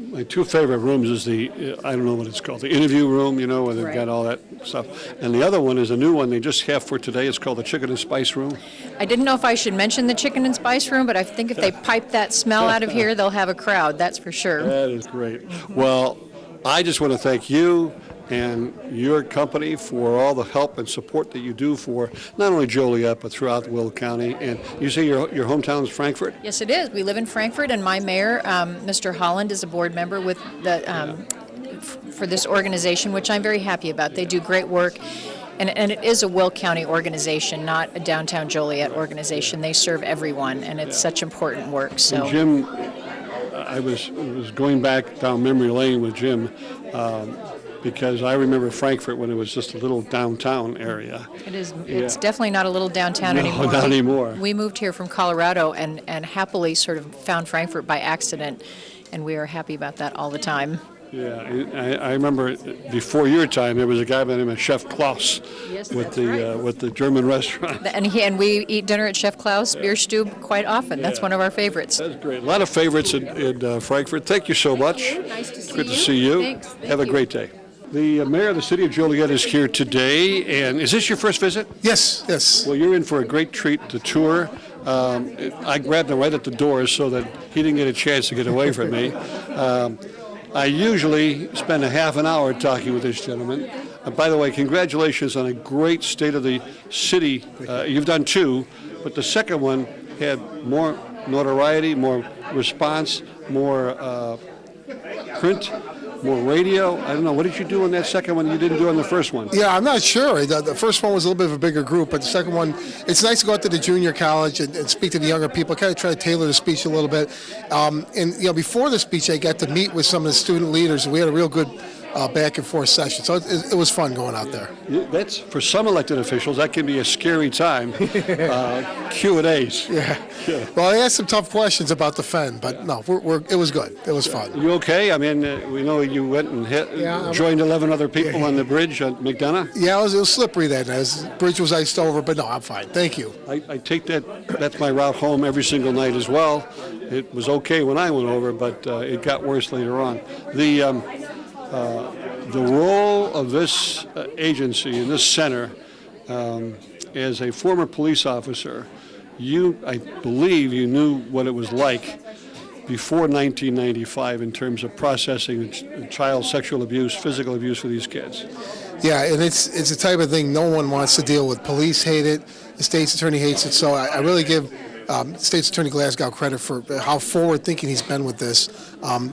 [SPEAKER 1] My two favorite rooms is the, I don't know what it's called, the interview room, you know, where they've got all that stuff. And the other one is a new one they just have for today. It's called the Chicken and Spice Room.
[SPEAKER 3] I didn't know if I should mention the chicken and spice room, but I think if they pipe that smell out of here, they'll have a crowd, that's for sure.
[SPEAKER 1] That is great. Well, I just want to thank you and your company for all the help and support that you do for not only Joliet, but throughout Will County. And you say your hometown is Frankfurt?
[SPEAKER 3] Yes, it is. We live in Frankfurt, and my mayor, Mr. Holland, is a board member with the for this organization, which I'm very happy about. They do great work. And it is a Will County organization, not a downtown Joliet organization. They serve everyone, and it's such important work. So,
[SPEAKER 1] and Jim, I was going back down memory lane with Jim, because I remember Frankfurt when it was just a little downtown area.
[SPEAKER 3] It is. It's definitely not a little downtown anymore.
[SPEAKER 1] No, not anymore.
[SPEAKER 3] We moved here from Colorado and happily sort of found Frankfurt by accident, and we are happy about that all the time.
[SPEAKER 1] Yeah, I remember before your time there was a guy by the name of Chef Klaus with the German restaurant.
[SPEAKER 3] And we eat dinner at Chef Klaus Bierstube quite often. That's one of our favorites.
[SPEAKER 1] That's great. A lot of favorites in Frankfurt. Thank you so much.
[SPEAKER 3] Nice to see you.
[SPEAKER 1] Good to see you.
[SPEAKER 3] Thanks.
[SPEAKER 1] Have a great day. The mayor of the city of Joliet is here today, and is this your first visit?
[SPEAKER 4] Yes, yes.
[SPEAKER 1] Well, you're in for a great treat, the tour. I grabbed him right at the door so that he didn't get a chance to get away from me. I usually spend a half an hour talking with this gentleman. By the way, congratulations on a great State of the City. You've done two, but the second one had more notoriety, more response, more print, more radio. I don't know. What did you do on that second one you didn't do on the first one?
[SPEAKER 4] Yeah, I'm not sure. The first one was a little bit of a bigger group, but the second one, it's nice to go out to the junior college and speak to the younger people, kind of try to tailor the speech a little bit. And before the speech, I got to meet with some of the student leaders, and we had a real good back and forth session. So it was fun going out there.
[SPEAKER 1] That's, for some elected officials, that can be a scary time. Q&As.
[SPEAKER 4] Yeah. Well, I asked some tough questions about the Fen, but no, it was good. It was fun.
[SPEAKER 1] You okay? I mean, we know you went and joined 11 other people on the bridge at McDonough.
[SPEAKER 4] Yeah, it was slippery then. The bridge was iced over, but no, I'm fine. Thank you.
[SPEAKER 1] I take that's my route home every single night as well. It was okay when I went over, but it got worse later on. The role of this agency and this center, as a former police officer, I believe you knew what it was like before 1995 in terms of processing child sexual abuse, physical abuse for these kids.
[SPEAKER 4] Yeah, and it's the type of thing no one wants to deal with. Police hate it. The state's attorney hates it. So I really give State's Attorney Glasgow credit for how forward-thinking he's been with this.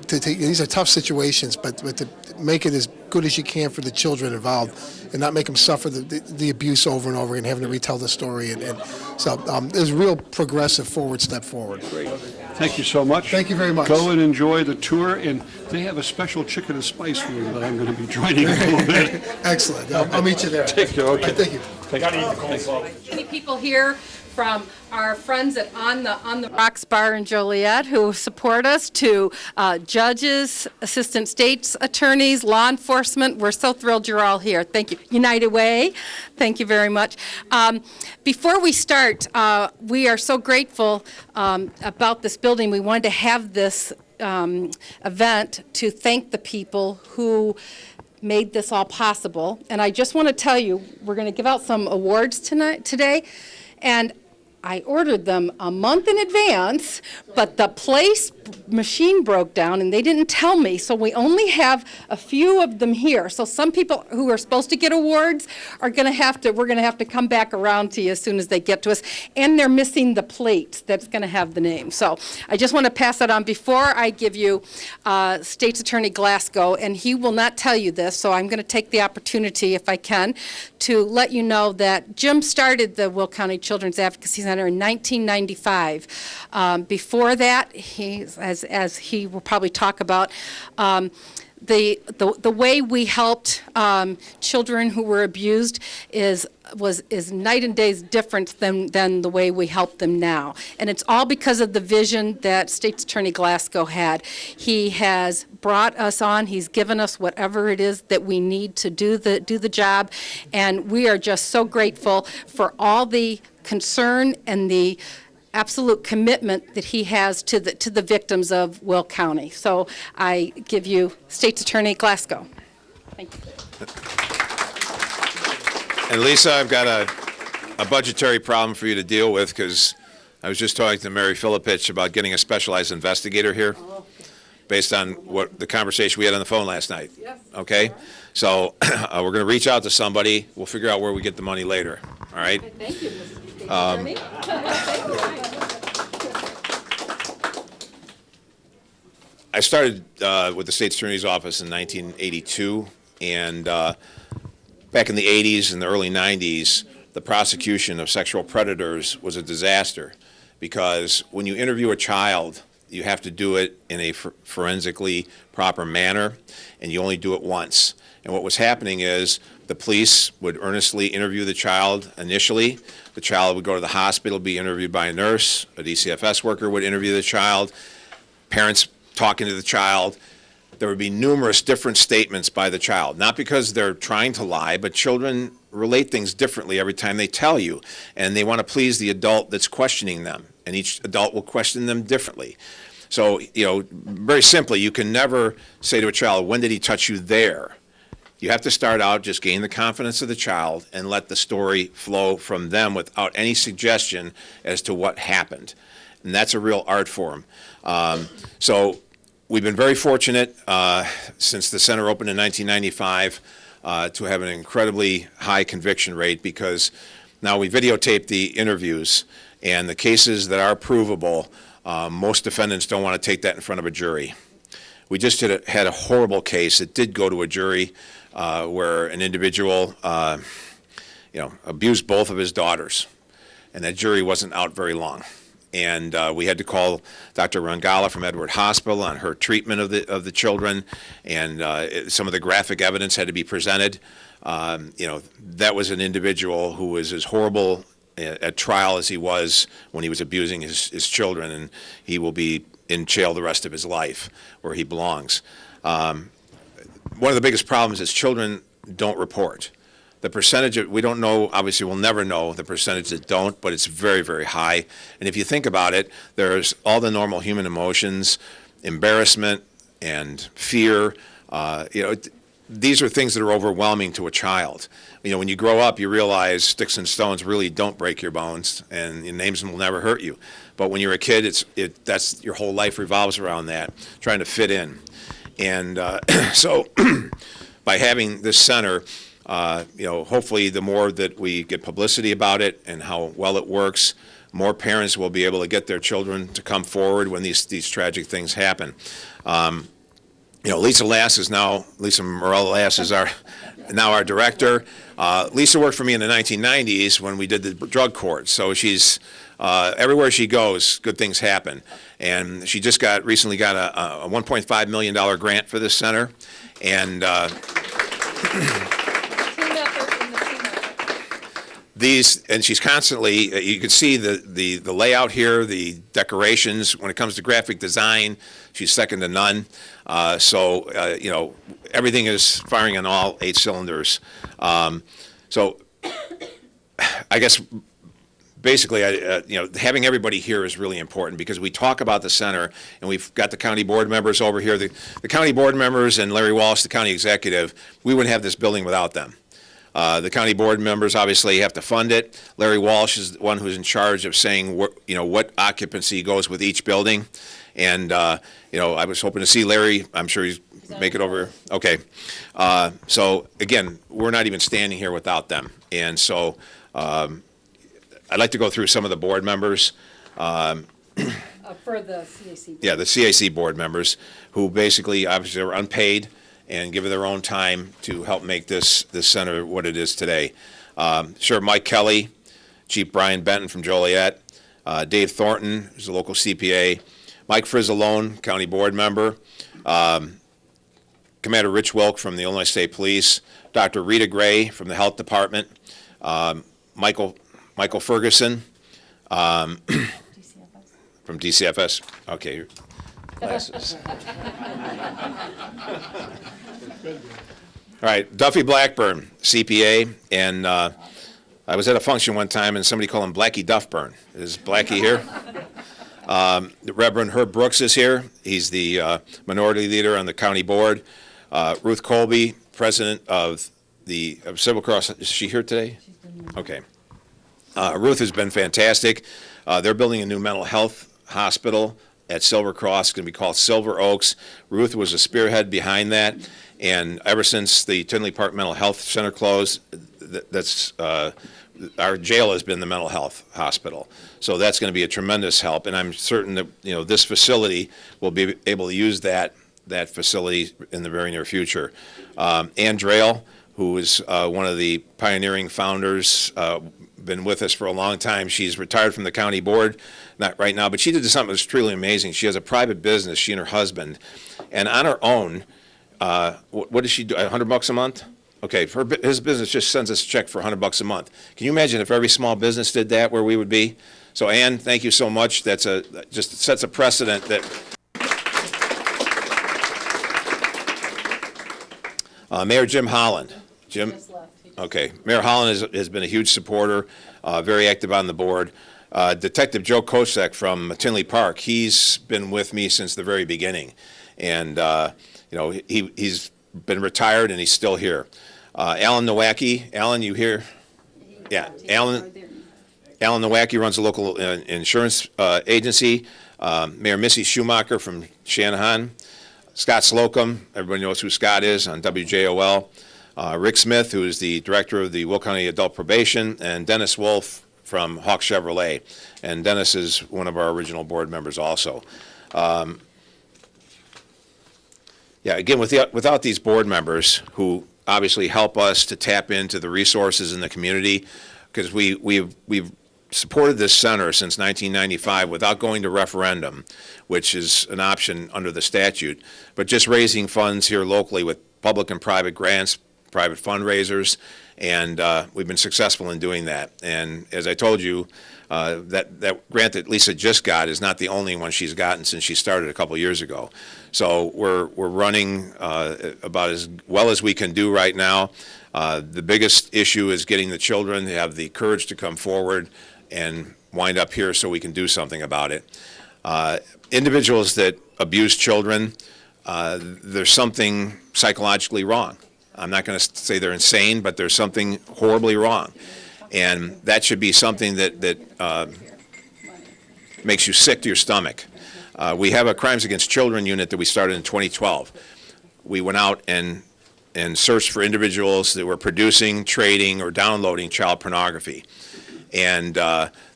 [SPEAKER 4] These are tough situations, but to make it as good as you can for the children involved and not make them suffer the abuse over and over again, having to retell the story. So there's a real progressive forward step forward.
[SPEAKER 1] Great. Thank you so much.
[SPEAKER 4] Thank you very much.
[SPEAKER 1] Go and enjoy the tour, and they have a special chicken and spice for you that I'm going to be joining in a little bit.
[SPEAKER 4] Excellent. I'll meet you there.
[SPEAKER 1] Take care. Okay.
[SPEAKER 4] Thank you.
[SPEAKER 2] Many people here from our friends at On the Rocks Bar in Joliet who support us, to judges, assistant state's attorneys, law enforcement. We're so thrilled you're all here. Thank you. United Way, thank you very much. Before we start, we are so grateful about this building. We wanted to have this event to thank the people who made this all possible. And I just want to tell you, we're going to give out some awards today, and I ordered them a month in advance, but the place machine broke down and they didn't tell me, so we only have a few of them here. So some people who are supposed to get awards are going to have to, we're going to have to come back around to you as soon as they get to us. And they're missing the plates that's going to have the name. So I just want to pass that on before I give you State's Attorney Glasgow, and he will not tell you this, so I'm going to take the opportunity, if I can, to let you know that Jim started the Will County Children's Advocacy Center in 1995. Before that, as he will probably talk about, the way we helped children who were abused is night and days different than the way we help them now. And it's all because of the vision that State's Attorney Glasgow had. He has brought us on. He's given us whatever it is that we need to do the job. And we are just so grateful for all the concern and the absolute commitment that he has to the victims of Will County. So I give you State's Attorney Glasgow. Thank you.
[SPEAKER 11] And Lisa, I've got a budgetary problem for you to deal with, because I was just talking to Mary Filipich about getting a specialized investigator here based on what the conversation we had on the phone last night. Yes. Okay? So we're going to reach out to somebody. We'll figure out where we get the money later. All right?
[SPEAKER 2] Thank you, Mr. State's Attorney.
[SPEAKER 11] I started with the State's Attorney's Office in 1982, and back in the 80s and the early 90s, the prosecution of sexual predators was a disaster, because when you interview a child, you have to do it in a forensically proper manner, and you only do it once. And what was happening is the police would earnestly interview the child initially. The child would go to the hospital, be interviewed by a nurse. A DCFS worker would interview the child. Parents talking to the child. There would be numerous different statements by the child, not because they're trying to lie, but children relate things differently every time they tell you, and they want to please the adult that's questioning them, and each adult will question them differently. So, very simply, you can never say to a child, when did he touch you there? You have to start out, just gain the confidence of the child and let the story flow from them without any suggestion as to what happened. And that's a real art form. So we've been very fortunate since the center opened in 1995 to have an incredibly high conviction rate, because now we videotape the interviews, and the cases that are provable, most defendants don't want to take that in front of a jury. We just had a horrible case that did go to a jury where an individual abused both of his daughters, and that jury wasn't out very long. And we had to call Dr. Rangala from Edward Hospital on her treatment of the children, and some of the graphic evidence had to be presented. That was an individual who was as horrible at trial as he was when he was abusing his children, and he will be in jail the rest of his life, where he belongs. One of the biggest problems is children don't report. The percentage we don't know, obviously we'll never know the percentage that don't, but it's very, very high. And if you think about it, there's all the normal human emotions, embarrassment and fear. These are things that are overwhelming to a child. When you grow up, you realize sticks and stones really don't break your bones, and your names will never hurt you. But when you're a kid, that's your whole life revolves around that, trying to fit in. And so by having this center, hopefully the more that we get publicity about it and how well it works, more parents will be able to get their children to come forward when these tragic things happen. You know, Lisa Morella Lass is now our director. Lisa worked for me in the 1990s when we did the drug court, so she's everywhere she goes, good things happen. And she just recently got a $1.5 million grant for this center, and she's constantly, you can see the layout here, the decorations. When it comes to graphic design, she's second to none. You know, everything is firing on all 8 cylinders. So I guess basically, you know, having everybody here is really important because we talk about the center, and we've got the county board members over here. The county board members and Larry Walsh, the county executive, we wouldn't have this building without them. The county board members obviously have to fund it. Larry Walsh is the one who's in charge of saying what occupancy goes with each building. And you know, I was hoping to see Larry. I'm sure he's make it over. Okay. So again, we're not even standing here without them. And so I'd like to go through some of the board members.
[SPEAKER 2] For the CAC.
[SPEAKER 11] Yeah, the CAC board members who basically obviously are unpaid and give their own time to help make this center what it is today. Sure, Mike Kelly, Chief Brian Benton from Joliet, Dave Thornton, who's a local CPA, Mike Frizzalone, county board member, Commander Rich Wilk from the Illinois State Police, Dr. Rita Gray from the Health Department, Michael Ferguson from DCFS. Okay, glasses. All right, Duffy Blackburn, CPA, and I was at a function one time and somebody called him Blackie Duffburn. Is Blackie here? The Reverend Herb Brooks is here. He's the minority leader on the county board. Ruth Colby, president of the Civil Cross. Is she here today? Okay. Ruth has been fantastic. They're building a new mental health hospital at Silver Cross. It's going to be called Silver Oaks. Ruth was a spearhead behind that. And ever since the Tinley Park Mental Health Center closed, our jail has been the mental health hospital. So that's going to be a tremendous help. And I'm certain that this facility will be able to use that facility in the very near future. Ann Drayle, who is one of the pioneering founders, been with us for a long time. She's retired from the county board, not right now, but she did something that's truly amazing. She has a private business, she and her husband, and on her own, what does she do, $100 a month? Okay, his business just sends us a check for $100 a month. Can you imagine if every small business did that, where we would be? So Ann, thank you so much. That's just sets a precedent that Mayor Jim Holland. Jim? Okay. Mayor Holland has been a huge supporter, very active on the board. Detective Joe Kosek from Tinley Park, he's been with me since the very beginning. And, he's been retired and he's still here. Alan Nowacki. Alan, you here? Yeah. Alan Nowacki runs a local insurance agency. Mayor Missy Schumacher from Shanahan. Scott Slocum, everybody knows who Scott is on WJOL. Rick Smith, who is the director of the Will County Adult Probation, and Dennis Wolf from Hawk Chevrolet. And Dennis is one of our original board members also. Again, without these board members who obviously help us to tap into the resources in the community, because we've supported this center since 1995 without going to referendum, which is an option under the statute, but just raising funds here locally with public and private grants, private fundraisers, and we've been successful in doing that. And as I told you, that grant that Lisa just got is not the only one she's gotten since she started a couple years ago. So we're running about as well as we can do right now. The biggest issue is getting the children to have the courage to come forward and wind up here so we can do something about it. Individuals that abuse children, there's something psychologically wrong. I'm not going to say they're insane, but there's something horribly wrong. And that should be something that makes you sick to your stomach. We have a Crimes Against Children unit that we started in 2012. We went out and searched for individuals that were producing, trading, or downloading child pornography. And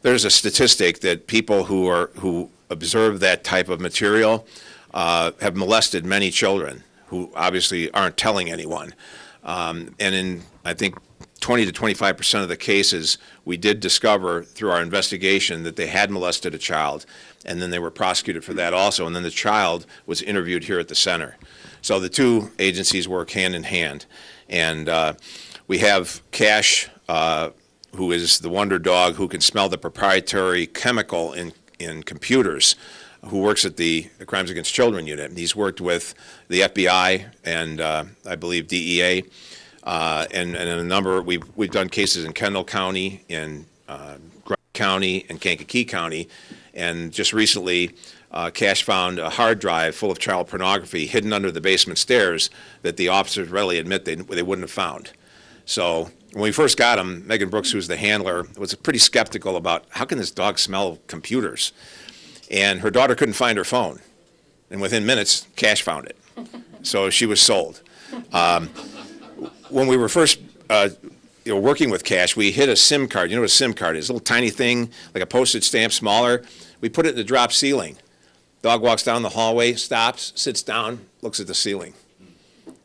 [SPEAKER 11] there's a statistic that people who observe that type of material have molested many children who obviously aren't telling anyone. And in, I think, 20 to 25% of the cases, we did discover through our investigation that they had molested a child, and then they were prosecuted for that also, and then the child was interviewed here at the center. So the two agencies work hand in hand. And we have Cash, who is the wonder dog who can smell the proprietary chemical in computers, who works at the Crimes Against Children unit. He's worked with the FBI and I believe DEA, and a number, we've done cases in Kendall County, in Grand County, and Kankakee County, and just recently Cash found a hard drive full of child pornography hidden under the basement stairs that the officers readily admit they wouldn't have found. So when we first got him, Megan Brooks, who's the handler, was pretty skeptical about how can this dog smell computers? And her daughter couldn't find her phone. And within minutes, Cash found it. So she was sold. When we were first working with Cash, we hid a SIM card. You know what a SIM card is? A little tiny thing, like a postage stamp, smaller. We put it in the drop ceiling. Dog walks down the hallway, stops, sits down, looks at the ceiling.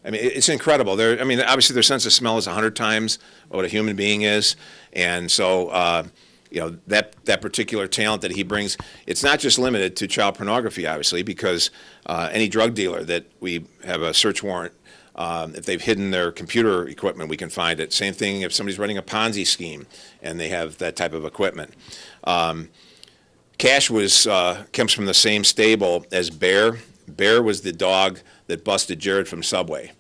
[SPEAKER 11] I mean, it's incredible. Obviously their sense of smell is 100 times what a human being is. And so, that particular talent that he brings, it's not just limited to child pornography, obviously, because any drug dealer that we have a search warrant, if they've hidden their computer equipment, we can find it. Same thing if somebody's running a Ponzi scheme and they have that type of equipment. Cash comes from the same stable as Bear. Bear was the dog that busted Jared from Subway.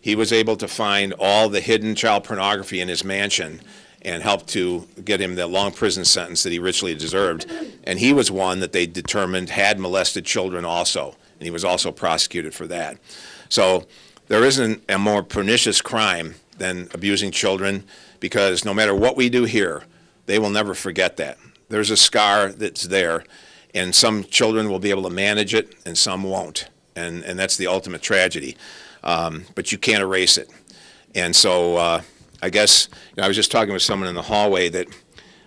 [SPEAKER 11] He was able to find all the hidden child pornography in his mansion and helped to get him the long prison sentence that he richly deserved. And he was one that they determined had molested children also, and he was also prosecuted for that. So there isn't a more pernicious crime than abusing children, because no matter what we do here, they will never forget that. There's a scar that's there, and some children will be able to manage it and some won't, and that's the ultimate tragedy. But you can't erase it. And so I guess, I was just talking with someone in the hallway that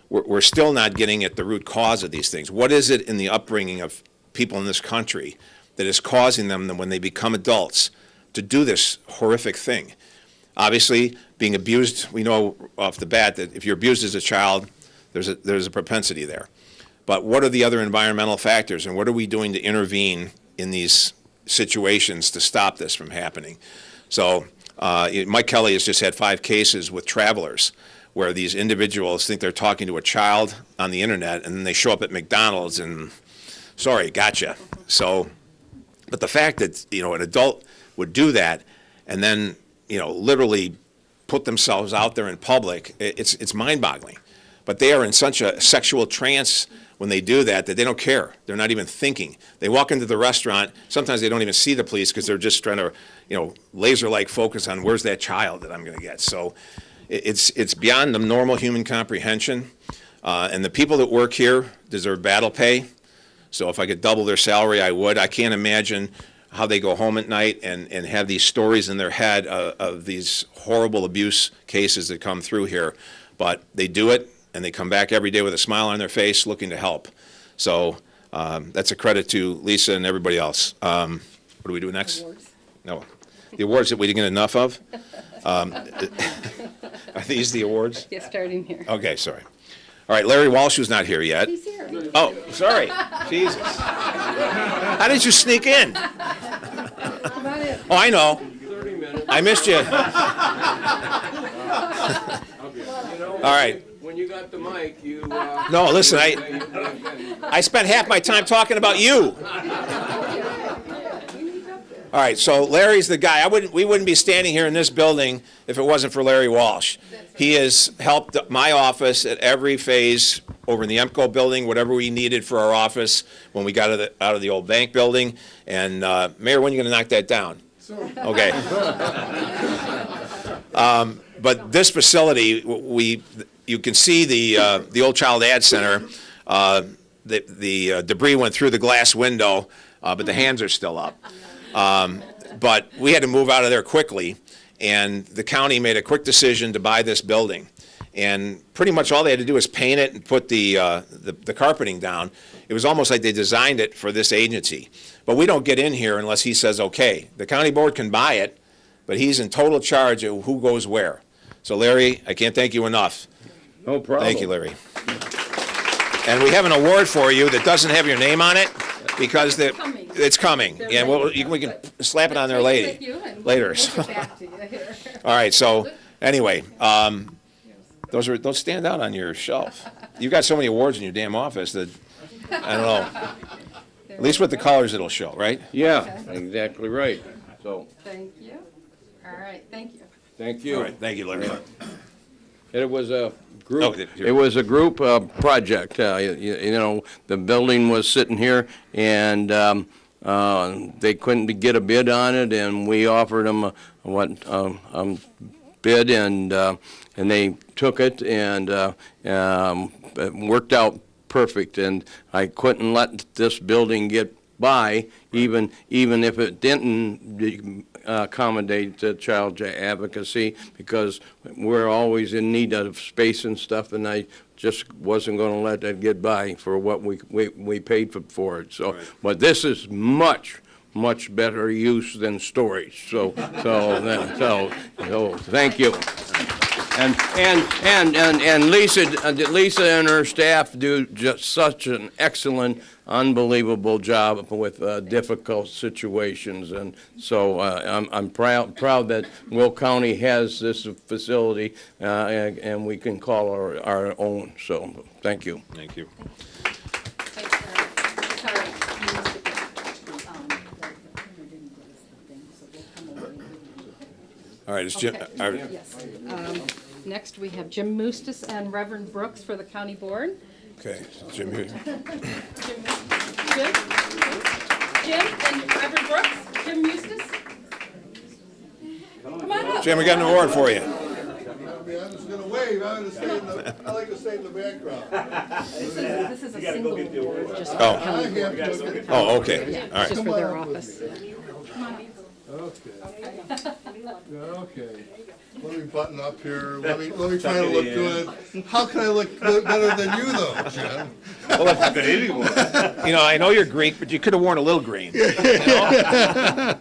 [SPEAKER 11] we're still not getting at the root cause of these things. What is it in the upbringing of people in this country that is causing them, when they become adults, to do this horrific thing? Obviously, being abused, we know off the bat that if you're abused as a child, there's a propensity there. But what are the other environmental factors, and what are we doing to intervene in these situations to stop this from happening? So Mike Kelly has just had 5 cases with travelers where these individuals think they're talking to a child on the internet, and then they show up at McDonald's and, sorry, gotcha. So, but the fact that, an adult would do that and then, literally put themselves out there in public, it's mind-boggling. But they are in such a sexual trance when they do that they don't care. They're not even thinking. They walk into the restaurant, sometimes they don't even see the police because they're just trying to, laser-like focus on where's that child that I'm going to get. So it's beyond the normal human comprehension. And the people that work here deserve battle pay. So if I could double their salary, I would. I can't imagine how they go home at night and have these stories in their head of these horrible abuse cases that come through here. But they do it, and they come back every day with a smile on their face looking to help. So that's a credit to Lisa and everybody else. What do we do next? Awards. No. The awards that we didn't get enough of? Are these the awards?
[SPEAKER 2] Yeah, starting here.
[SPEAKER 11] Okay, sorry. All right, Larry Walsh, who's not here yet.
[SPEAKER 2] He's here.
[SPEAKER 11] Oh, sorry. Jesus. How did you sneak in?
[SPEAKER 2] Come on in.
[SPEAKER 11] Oh, I know.
[SPEAKER 5] 30 minutes.
[SPEAKER 11] I missed you. All right.
[SPEAKER 5] When you got the mic, you...
[SPEAKER 11] No, listen, I spent half my time talking about you. All right, so Larry's the guy. We wouldn't be standing here in this building if it wasn't for Larry Walsh. He has helped my office at every phase over in the EMCO building, whatever we needed for our office when we got out of the old bank building. And Mayor, when are you going to knock that down? Okay. But this facility, you can see the old Child Ad Center. The debris went through the glass window, but the hands are still up. But we had to move out of there quickly, and the county made a quick decision to buy this building. and pretty much all they had to do was paint it and put the carpeting down. It was almost like they designed it for this agency. But we don't get in here unless he says okay. The county board can buy it, but he's in total charge of who goes where. So Larry, I can't thank you enough.
[SPEAKER 5] No problem.
[SPEAKER 11] Thank you, Larry. And we have an award for you that doesn't have your name on it because it's coming. And we can slap it on there later. All right, so anyway, those stand out on your shelf. You've got so many awards in your damn office that, I don't know. At least with the colors it'll show, right?
[SPEAKER 5] Yeah, exactly right. So,
[SPEAKER 2] Thank you. All right, thank you.
[SPEAKER 5] thank you.
[SPEAKER 11] All right, thank you, Larry.
[SPEAKER 5] It was a group.
[SPEAKER 11] Oh, here.
[SPEAKER 5] It was a group project. You know, the building was sitting here, and they couldn't get a bid on it, and we offered them a bid, and they took it, and it worked out perfect. And I couldn't let this building get by, even if it didn't accommodate child advocacy, because we're always in need of space and stuff, and I just wasn't going to let that get by for what we paid for it. So, but this is much better use than storage. So thank you. And Lisa and her staff do just such an excellent, unbelievable job with difficult situations, and so I'm proud that Will County has this facility, and we can call our own. So thank you.
[SPEAKER 11] Thank you. All right, it's Jim.
[SPEAKER 2] Okay. Yes. Next, we have Jim Moustis and Reverend Brooks for the county board.
[SPEAKER 11] Okay, Jim here.
[SPEAKER 2] Jim and Reverend Brooks. Jim Moustis. Come on up.
[SPEAKER 11] Jim, we got an award for you.
[SPEAKER 10] I'm just going to wave. I like to stay in the background.
[SPEAKER 2] This is a single award, just for
[SPEAKER 11] Oh.
[SPEAKER 2] the county board.
[SPEAKER 11] Oh, okay. All right.
[SPEAKER 2] Just for their office.
[SPEAKER 10] Okay. Let me button up here. Let me try to look good. How can I look better than you, though, Jim?
[SPEAKER 11] Well, you know, I know you're Greek, but you could have worn a little green. You know?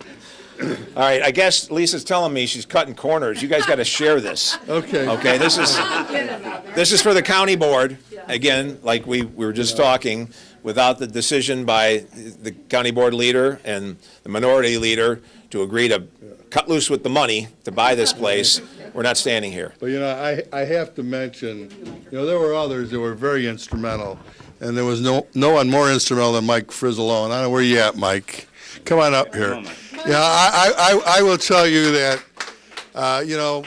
[SPEAKER 11] All right, I guess Lisa's telling me she's cutting corners. You guys got to share this.
[SPEAKER 10] Okay.
[SPEAKER 11] Okay, this is for the county board. Again, like we were just talking, without the decision by the county board leader and the minority leader to agree to cut loose with the money to buy this place, we're not standing here.
[SPEAKER 10] But, you know, I have to mention, you know, there were others that were very instrumental, and there was no one more instrumental than Mike Frizzolo. And I don't know where you at, Mike. Come on up here. Yeah, I will tell you that, you know,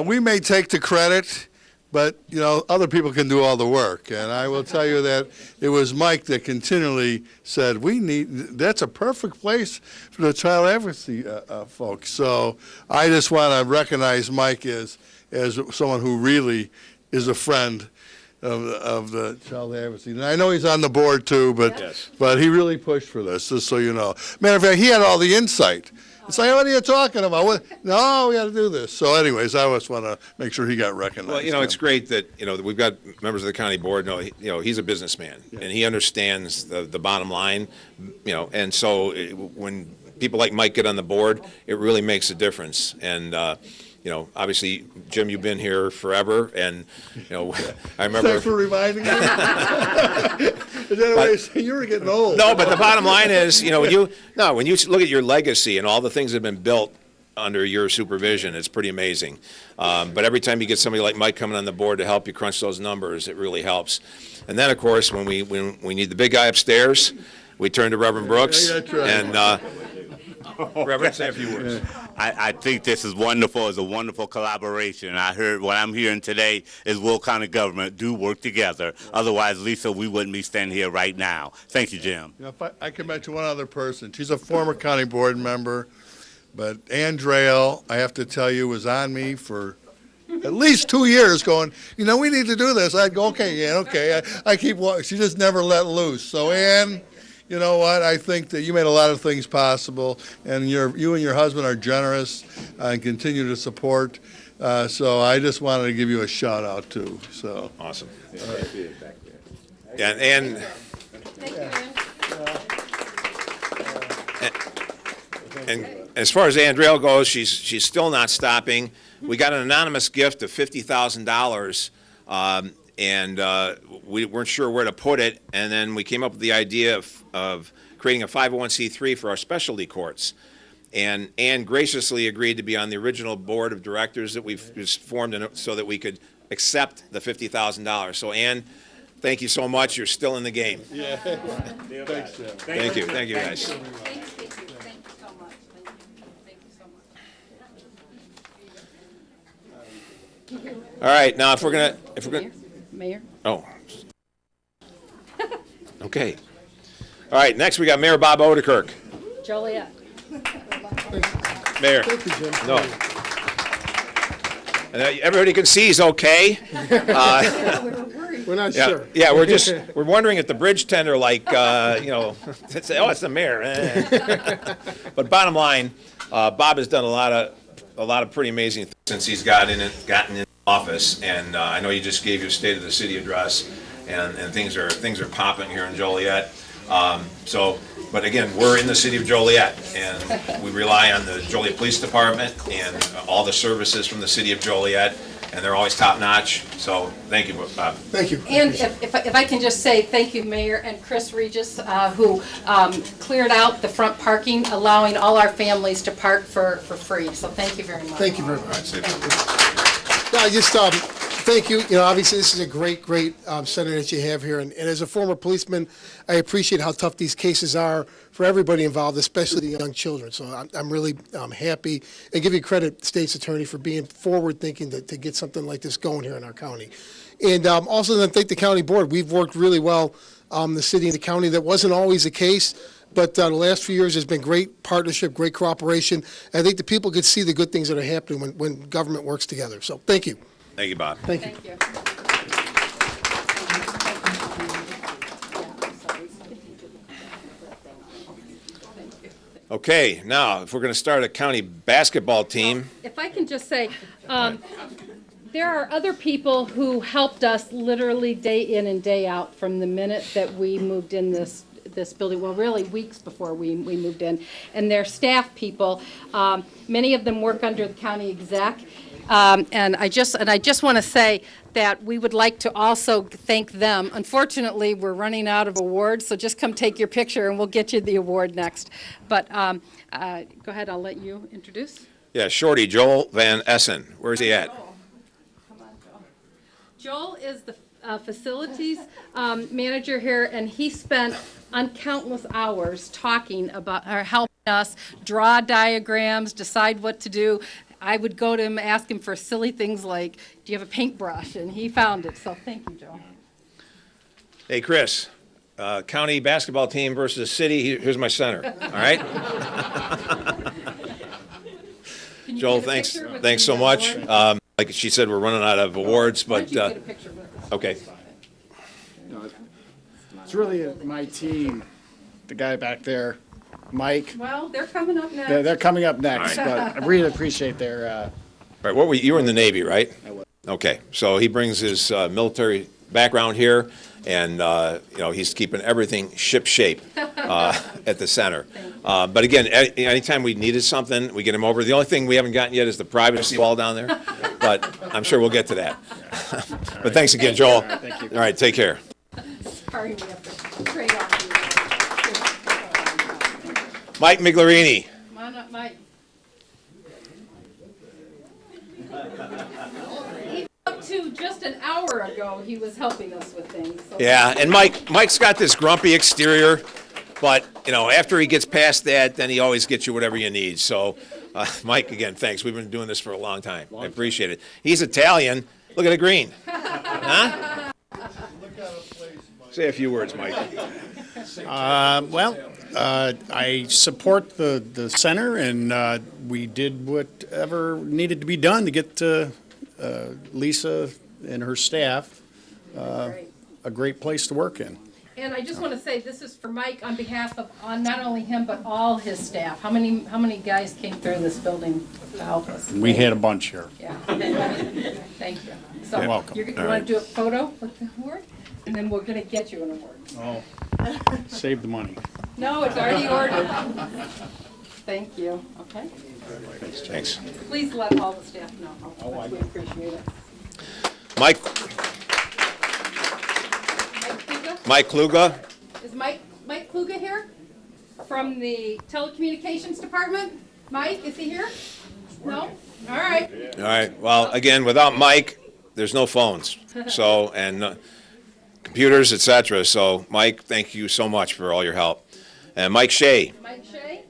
[SPEAKER 10] we may take the credit, but, you know, other people can do all the work. And I will tell you that it was Mike that continually said, that's a perfect place for the child advocacy folks. So I just want to recognize Mike as someone who really is a friend of the child advocacy. And I know he's on the board too, but he really pushed for this, just so you know. Matter of fact, he had all the insight. It's like, what are you talking about? No, we got to do this. So anyways, I just want to make sure he got recognized.
[SPEAKER 11] Well, you know, it's great that, you know, we've got members of the county board. You know, he's a businessman, and he understands the bottom line, you know, and so when people like Mike get on the board, it really makes a difference. And, you know, obviously, Jim, you've been here forever, and, you know, I remember.
[SPEAKER 10] Thanks for reminding me. Is that a way to say you were getting old?
[SPEAKER 11] No, but the bottom line is, you know, when you look at your legacy and all the things that have been built under your supervision, it's pretty amazing. But every time you get somebody like Mike coming on the board to help you crunch those numbers, it really helps. And then, of course, when we need the big guy upstairs, we turn to Reverend Brooks.
[SPEAKER 10] Yeah, that's right.
[SPEAKER 11] And Reverend, say a few words.
[SPEAKER 20] I think this is wonderful. It's a wonderful collaboration. I heard what I'm hearing today is Will County government do work together. Otherwise, Lisa, we wouldn't be standing here right now. Thank you, Jim.
[SPEAKER 10] You know, if I can mention one other person. She's a former county board member, but Ann Drayle, I have to tell you, was on me for at least 2 years going, you know, we need to do this. I'd go, okay, Ann, okay. I keep walking. She just never let loose. So, Ann, you know what? I think that you made a lot of things possible, and you and your husband are generous and continue to support So I just wanted to give you a shout out too. So
[SPEAKER 11] awesome. And as far as Andrell goes, she's still not stopping. We got an anonymous gift of $50,000, and we weren't sure where to put it. And then we came up with the idea of creating a 501c3 for our specialty courts. And Ann graciously agreed to be on the original board of directors that we've just formed so that we could accept the $50,000. So Ann, thank you so much. You're still in the game.
[SPEAKER 10] Yeah. Thanks, Tim.
[SPEAKER 11] Thank you. Thank you, guys.
[SPEAKER 2] Thank you so much. Thank you so much.
[SPEAKER 11] All right, now if we're gonna
[SPEAKER 2] Mayor?
[SPEAKER 11] Oh. Okay. All right, next we got Mayor Bob Odekirk.
[SPEAKER 2] Joliet.
[SPEAKER 11] Mayor.
[SPEAKER 4] Thank you, Jim.
[SPEAKER 11] No. And everybody can see he's okay.
[SPEAKER 4] We're not
[SPEAKER 11] Yeah,
[SPEAKER 4] sure.
[SPEAKER 11] yeah, we're wondering if the bridge tender, like, oh, it's the mayor. But bottom line, Bob has done a lot of pretty amazing things since he's gotten in office, and I know you just gave your State of the City address, and things are popping here in Joliet. But again, we're in the city of Joliet, and we rely on the Joliet Police Department and all the services from the city of Joliet, and they're always top-notch. So thank you, Bob.
[SPEAKER 4] Thank you.
[SPEAKER 2] And if I can just say thank you, Mayor and Chris Regis, who cleared out the front parking, allowing all our families to park for free. So thank you very much.
[SPEAKER 4] Thank you very much. No, I just thank you. You know, obviously this is a great center that you have here, and as a former policeman, I appreciate how tough these cases are for everybody involved, especially the young children. So I'm really happy, and give you credit, State's Attorney, for being forward-thinking to get something like this going here in our county. And also then thank the county board. We've worked really well, the city and the county. That wasn't always the case, but the last few years has been great partnership, great cooperation. And I think the people could see the good things that are happening when government works together. So thank you.
[SPEAKER 11] Thank you, Bob.
[SPEAKER 4] Thank you.
[SPEAKER 2] Thank you.
[SPEAKER 11] Okay, now, if we're going to start a county basketball team.
[SPEAKER 2] If I can just say, there are other people who helped us literally day in and day out from the minute that we moved in this building, well, really weeks before we moved in, and they're staff people. Many of them work under the county exec, and I just want to say that we would like to also thank them. Unfortunately, we're running out of awards, so just come take your picture and we'll get you the award next. But go ahead, I'll let you introduce.
[SPEAKER 11] Yeah, Shorty, Joel Van Essen. Where's he at?
[SPEAKER 2] Come on, Joel. Joel is the facilities manager here, and he spent countless hours talking about, or helping us draw diagrams, decide what to do. I would go to him, ask him for silly things like, do you have a paintbrush? And he found it, so thank you, Joel.
[SPEAKER 11] Hey, Chris, county basketball team versus city, here's my center, all right? Joel, thanks so much. Like she said, we're running out of awards, but, okay.
[SPEAKER 6] It's really my team, the guy back there, Mike.
[SPEAKER 2] Well, they're coming up next.
[SPEAKER 6] They're coming up next,
[SPEAKER 11] All right.
[SPEAKER 6] but I really appreciate their.
[SPEAKER 11] All right, you were in the Navy, right?
[SPEAKER 6] I was.
[SPEAKER 11] Okay, so he brings his military background here, and he's keeping everything ship-shape at the center. But again, anytime we needed something, we get him over. The only thing we haven't gotten yet is the privacy wall down there, but I'm sure we'll get to that. But thanks again, Joel.
[SPEAKER 6] Thank you.
[SPEAKER 11] All right, take care.
[SPEAKER 2] Sorry, we have to trade off.
[SPEAKER 11] Mike Miglerini.
[SPEAKER 2] Come on up, Mike. Even up to just an hour ago, he was helping us with things. So
[SPEAKER 11] Yeah, and Mike's got this grumpy exterior, but after he gets past that, then he always gets you whatever you need. So, Mike, again, thanks. We've been doing this for a long time. I appreciate it. He's Italian. Look at the green. Huh? Say a few words, Mike.
[SPEAKER 6] I support the center, and we did whatever needed to be done to get Lisa and her staff a great place to work in.
[SPEAKER 2] And I just want to say, this is for Mike on behalf of not only him, but all his staff. How many guys came through this building to help us?
[SPEAKER 6] We had a bunch here.
[SPEAKER 2] Yeah. Thank you. So
[SPEAKER 6] You're welcome.
[SPEAKER 2] You want to do a photo with the award? And then we're going to get you an award.
[SPEAKER 6] Oh, save the money.
[SPEAKER 2] No, it's already ordered. Thank you. Okay.
[SPEAKER 11] Thanks.
[SPEAKER 2] Please let all the staff know how much we appreciate it.
[SPEAKER 11] Mike Kluga?
[SPEAKER 2] Is Mike Kluga here from the telecommunications department? Mike, is he here? No? All right.
[SPEAKER 11] All right. Well, again, without Mike, there's no phones. So, and computers, etc. So, Mike, thank you so much for all your help. And Mike Shea.
[SPEAKER 2] Mike Shea?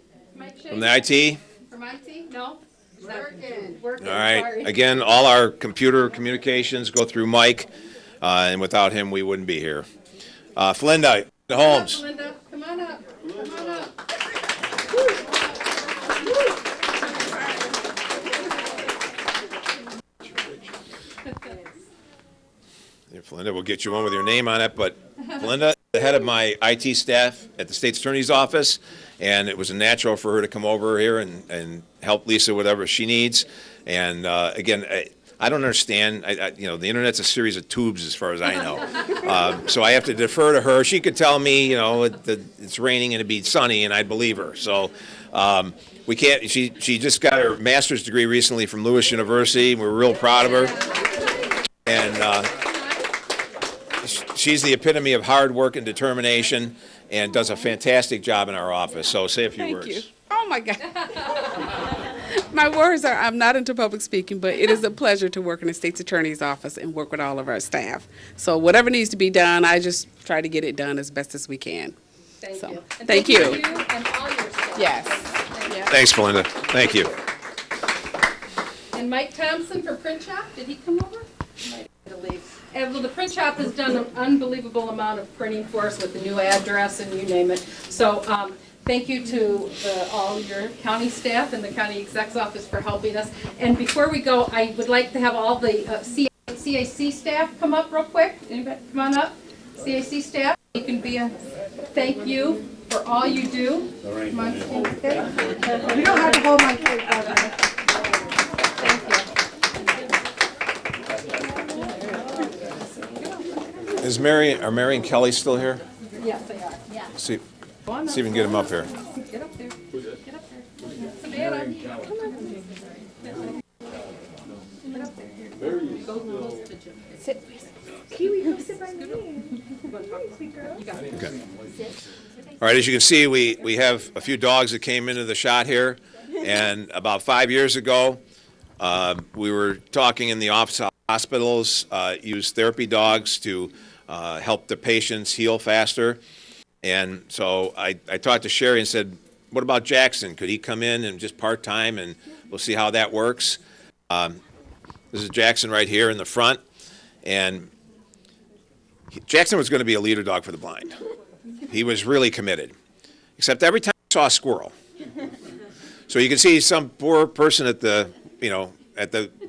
[SPEAKER 11] From the IT?
[SPEAKER 2] From IT? No? Working.
[SPEAKER 11] All right.
[SPEAKER 2] Sorry.
[SPEAKER 11] Again, all our computer communications go through Mike, and without him, we wouldn't be here. Flinda Holmes.
[SPEAKER 2] Linda, come on up. Come on up.
[SPEAKER 11] Flinda, we'll get you one with your name on it, but Flinda, the head of my IT staff at the State's Attorney's Office, and it was a natural for her to come over here and help Lisa whatever she needs. And again, I don't understand. You know, the internet's a series of tubes as far as I know. So I have to defer to her. She could tell me, you know, it's raining and it'd be sunny, and I'd believe her. So we can't. She just got her master's degree recently from Lewis University. We're real proud of her. And she's the epitome of hard work and determination, and does a fantastic job in our office. So say a few words.
[SPEAKER 7] Thank you. Oh my God. My words are, I'm not into public speaking, but it is a pleasure to work in the State's Attorney's Office and work with all of our staff. So whatever needs to be done, I just try to get it done as best as we can.
[SPEAKER 2] Thank you. And
[SPEAKER 7] Thank you.
[SPEAKER 2] and all your staff.
[SPEAKER 7] Yes.
[SPEAKER 11] Thanks, Belinda. Thank you.
[SPEAKER 2] And Mike Thompson for Print Shop, did he come over? He might have to leave. And well, the Print Shop has done an unbelievable amount of printing for us with the new address and you name it. So thank you to all your county staff and the county exec's office for helping us. And before we go, I would like to have all the CAC staff come up real quick. Anybody come on up? CAC staff, you can be a thank you for all you do. Come on. You don't have to hold my cake. Thank you.
[SPEAKER 11] Are Mary and Kelly still here?
[SPEAKER 2] Yes, they are. Yeah.
[SPEAKER 11] See if we can get them up here.
[SPEAKER 2] Get up there. Get up there. Savannah, come on. Get up there. Go close to Jim. Sit.
[SPEAKER 8] Kiwi, go sit by me.
[SPEAKER 11] Okay. All right, as you can see, we have a few dogs that came into the shot here, and about 5 years ago, we were talking in the office how hospitals use therapy dogs to help the patients heal faster. And so I talked to Sherry and said, what about Jackson? Could he come in and just part-time, and we'll see how that works. This is Jackson right here in the front. And Jackson was going to be a leader dog for the blind. He was really committed, except every time he saw a squirrel. So you can see some poor person at the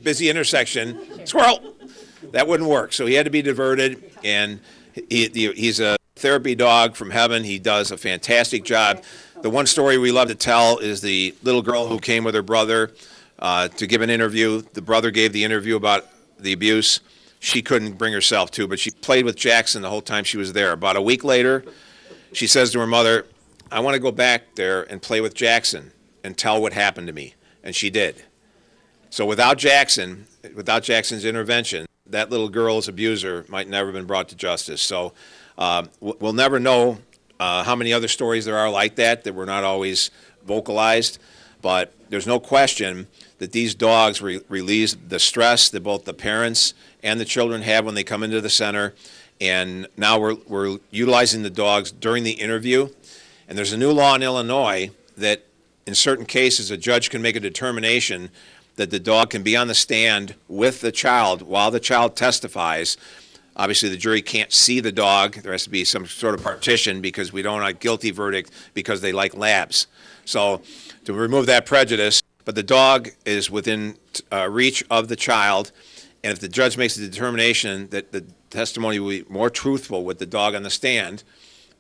[SPEAKER 11] busy intersection, squirrel, that wouldn't work. So he had to be diverted, and he's a therapy dog from heaven. He does a fantastic job. The one story we love to tell is the little girl who came with her brother to give an interview. The brother gave the interview about the abuse. She couldn't bring herself to, but she played with Jackson the whole time she was there. About a week later, she says to her mother, I want to go back there and play with Jackson and tell what happened to me. And she did. So without Jackson's intervention, that little girl's abuser might never have been brought to justice. So we'll never know how many other stories there are like that were not always vocalized. But there's no question that these dogs release the stress that both the parents and the children have when they come into the center. And now we're utilizing the dogs during the interview. And there's a new law in Illinois that in certain cases a judge can make a determination that the dog can be on the stand with the child while the child testifies. Obviously, the jury can't see the dog. There has to be some sort of partition because we don't want a guilty verdict because they like labs. So to remove that prejudice, but the dog is within reach of the child, and if the judge makes a determination that the testimony will be more truthful with the dog on the stand,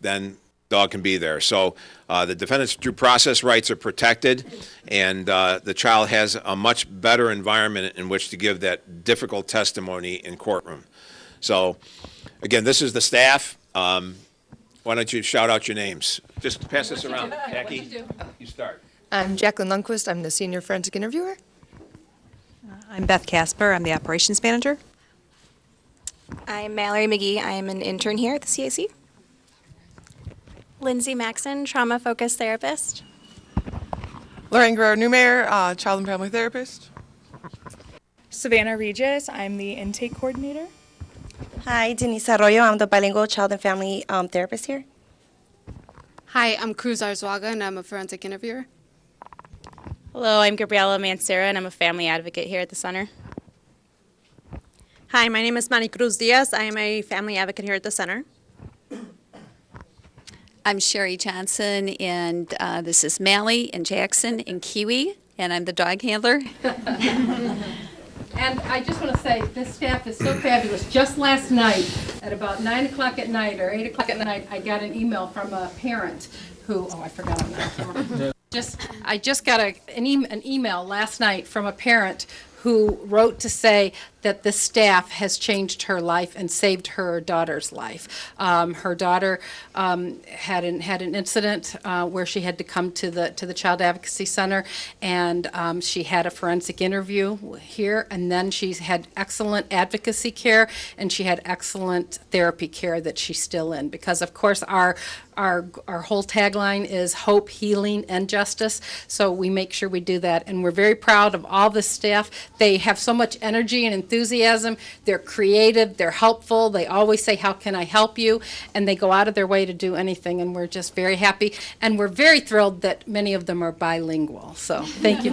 [SPEAKER 11] then dog can be there. So the defendant's due process rights are protected, and the child has a much better environment in which to give that difficult testimony in courtroom. So, again, this is the staff. Why don't you shout out your names? Just pass this around. Jackie, you start.
[SPEAKER 9] I'm Jacqueline Lundquist. I'm the senior forensic interviewer.
[SPEAKER 12] I'm Beth Casper. I'm the operations manager.
[SPEAKER 23] I'm Mallory McGee. I am an intern here at the CAC. Lindsay Maxon, trauma-focused therapist.
[SPEAKER 24] Lauren Guerrero-Newmayer, child and family therapist.
[SPEAKER 25] Savannah Regis, I'm the intake coordinator.
[SPEAKER 26] Hi, Denise Arroyo. I'm the bilingual child and family therapist here.
[SPEAKER 27] Hi, I'm Cruz Arzwaga, and I'm a forensic interviewer.
[SPEAKER 28] Hello, I'm Gabriela Mancera, and I'm a family advocate here at the center.
[SPEAKER 29] Hi, my name is Maricruz Diaz. I am a family advocate here at the center.
[SPEAKER 30] I'm Sherry Johnson, and this is Mally and Jackson and Kiwi, and I'm the dog handler.
[SPEAKER 2] And I just want to say, this staff is so fabulous. Just last night, at about 9 o'clock at night or 8 o'clock at night, I got an email from a parent who, I forgot I'm not. I just got an email last night from a parent who wrote to say that the staff has changed her life and saved her daughter's life. Her daughter had an incident where she had to come to the Child Advocacy Center, and she had a forensic interview here, and then she's had excellent advocacy care, and she had excellent therapy care that she's still in. Because of course our whole tagline is hope, healing, and justice. So we make sure we do that, and we're very proud of all the staff. They have so much energy and enthusiasm. They're creative, they're helpful, they always say, how can I help you? And they go out of their way to do anything, and we're just very happy. And we're very thrilled that many of them are bilingual. So thank you.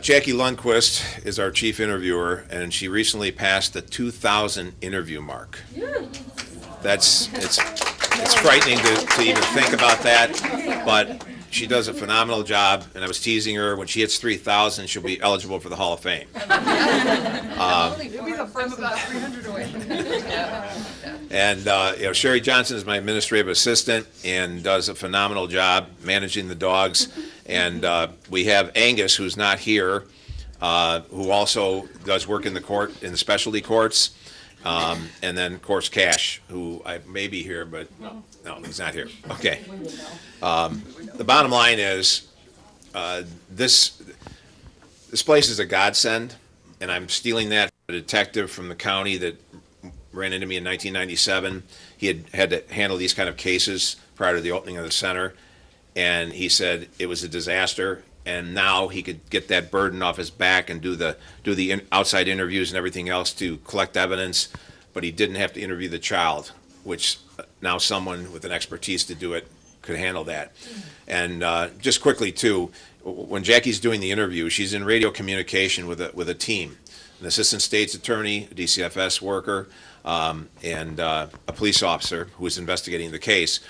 [SPEAKER 11] Jackie Lundquist is our chief interviewer, and she recently passed the 2,000 interview mark. It's frightening to even think about that, but she does a phenomenal job, and I was teasing her, when she hits 3,000, she'll be eligible for the Hall of Fame. And Sherry Johnson is my administrative assistant and does a phenomenal job managing the dogs. And we have Angus, who's not here, who also does work in the specialty courts. And then, of course, Cash, who I may be here, but no, he's not here. Okay. The bottom line is this place is a godsend, and I'm stealing that from a detective from the county that ran into me in 1997. He had to handle these kind of cases prior to the opening of the center, and he said it was a disaster. And now he could get that burden off his back and do the outside interviews and everything else to collect evidence, but he didn't have to interview the child, which now someone with an expertise to do it could handle that. And just quickly too, when Jackie's doing the interview, she's in radio communication with a team, an assistant state's attorney, a DCFS worker, and a police officer who is investigating the case.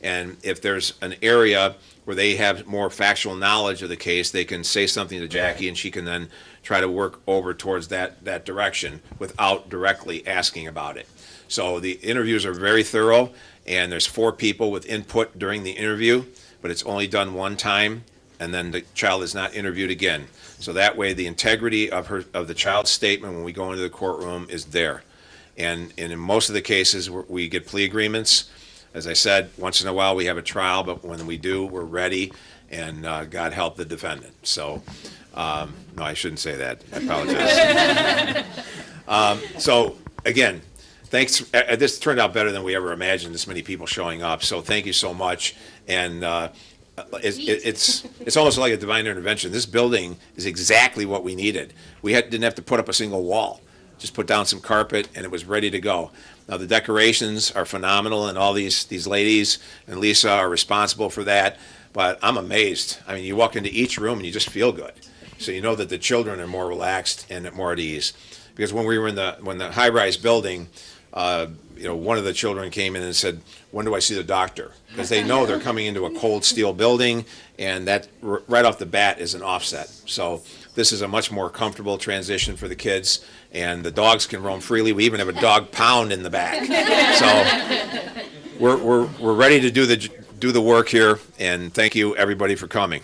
[SPEAKER 11] And if there's an area where they have more factual knowledge of the case, they can say something to Jackie, and she can then try to work over towards that direction without directly asking about it. So the interviews are very thorough, and there's 4 people with input during the interview, but it's only done one time, and then the child is not interviewed again. So that way the integrity of the child's statement when we go into the courtroom is there. And in most of the cases, we get plea agreements. As I said, once in a while we have a trial, but when we do, we're ready, and God help the defendant. So, no, I shouldn't say that. I apologize. So, again, thanks. This turned out better than we ever imagined, this many people showing up. So thank you so much. And it's almost like a divine intervention. This building is exactly what we needed. We didn't have to put up a single wall. Just put down some carpet, and it was ready to go. Now, the decorations are phenomenal, and all these ladies and Lisa are responsible for that, but I'm amazed. I mean, you walk into each room, and you just feel good. So you know that the children are more relaxed and more at ease. Because when we were in the high-rise building, one of the children came in and said, when do I see the doctor? Because they know they're coming into a cold steel building, and that right off the bat is an offset. So this is a much more comfortable transition for the kids, and the dogs can roam freely. We even have a dog pound in the back. So we're ready to do the work here, and thank you everybody for coming.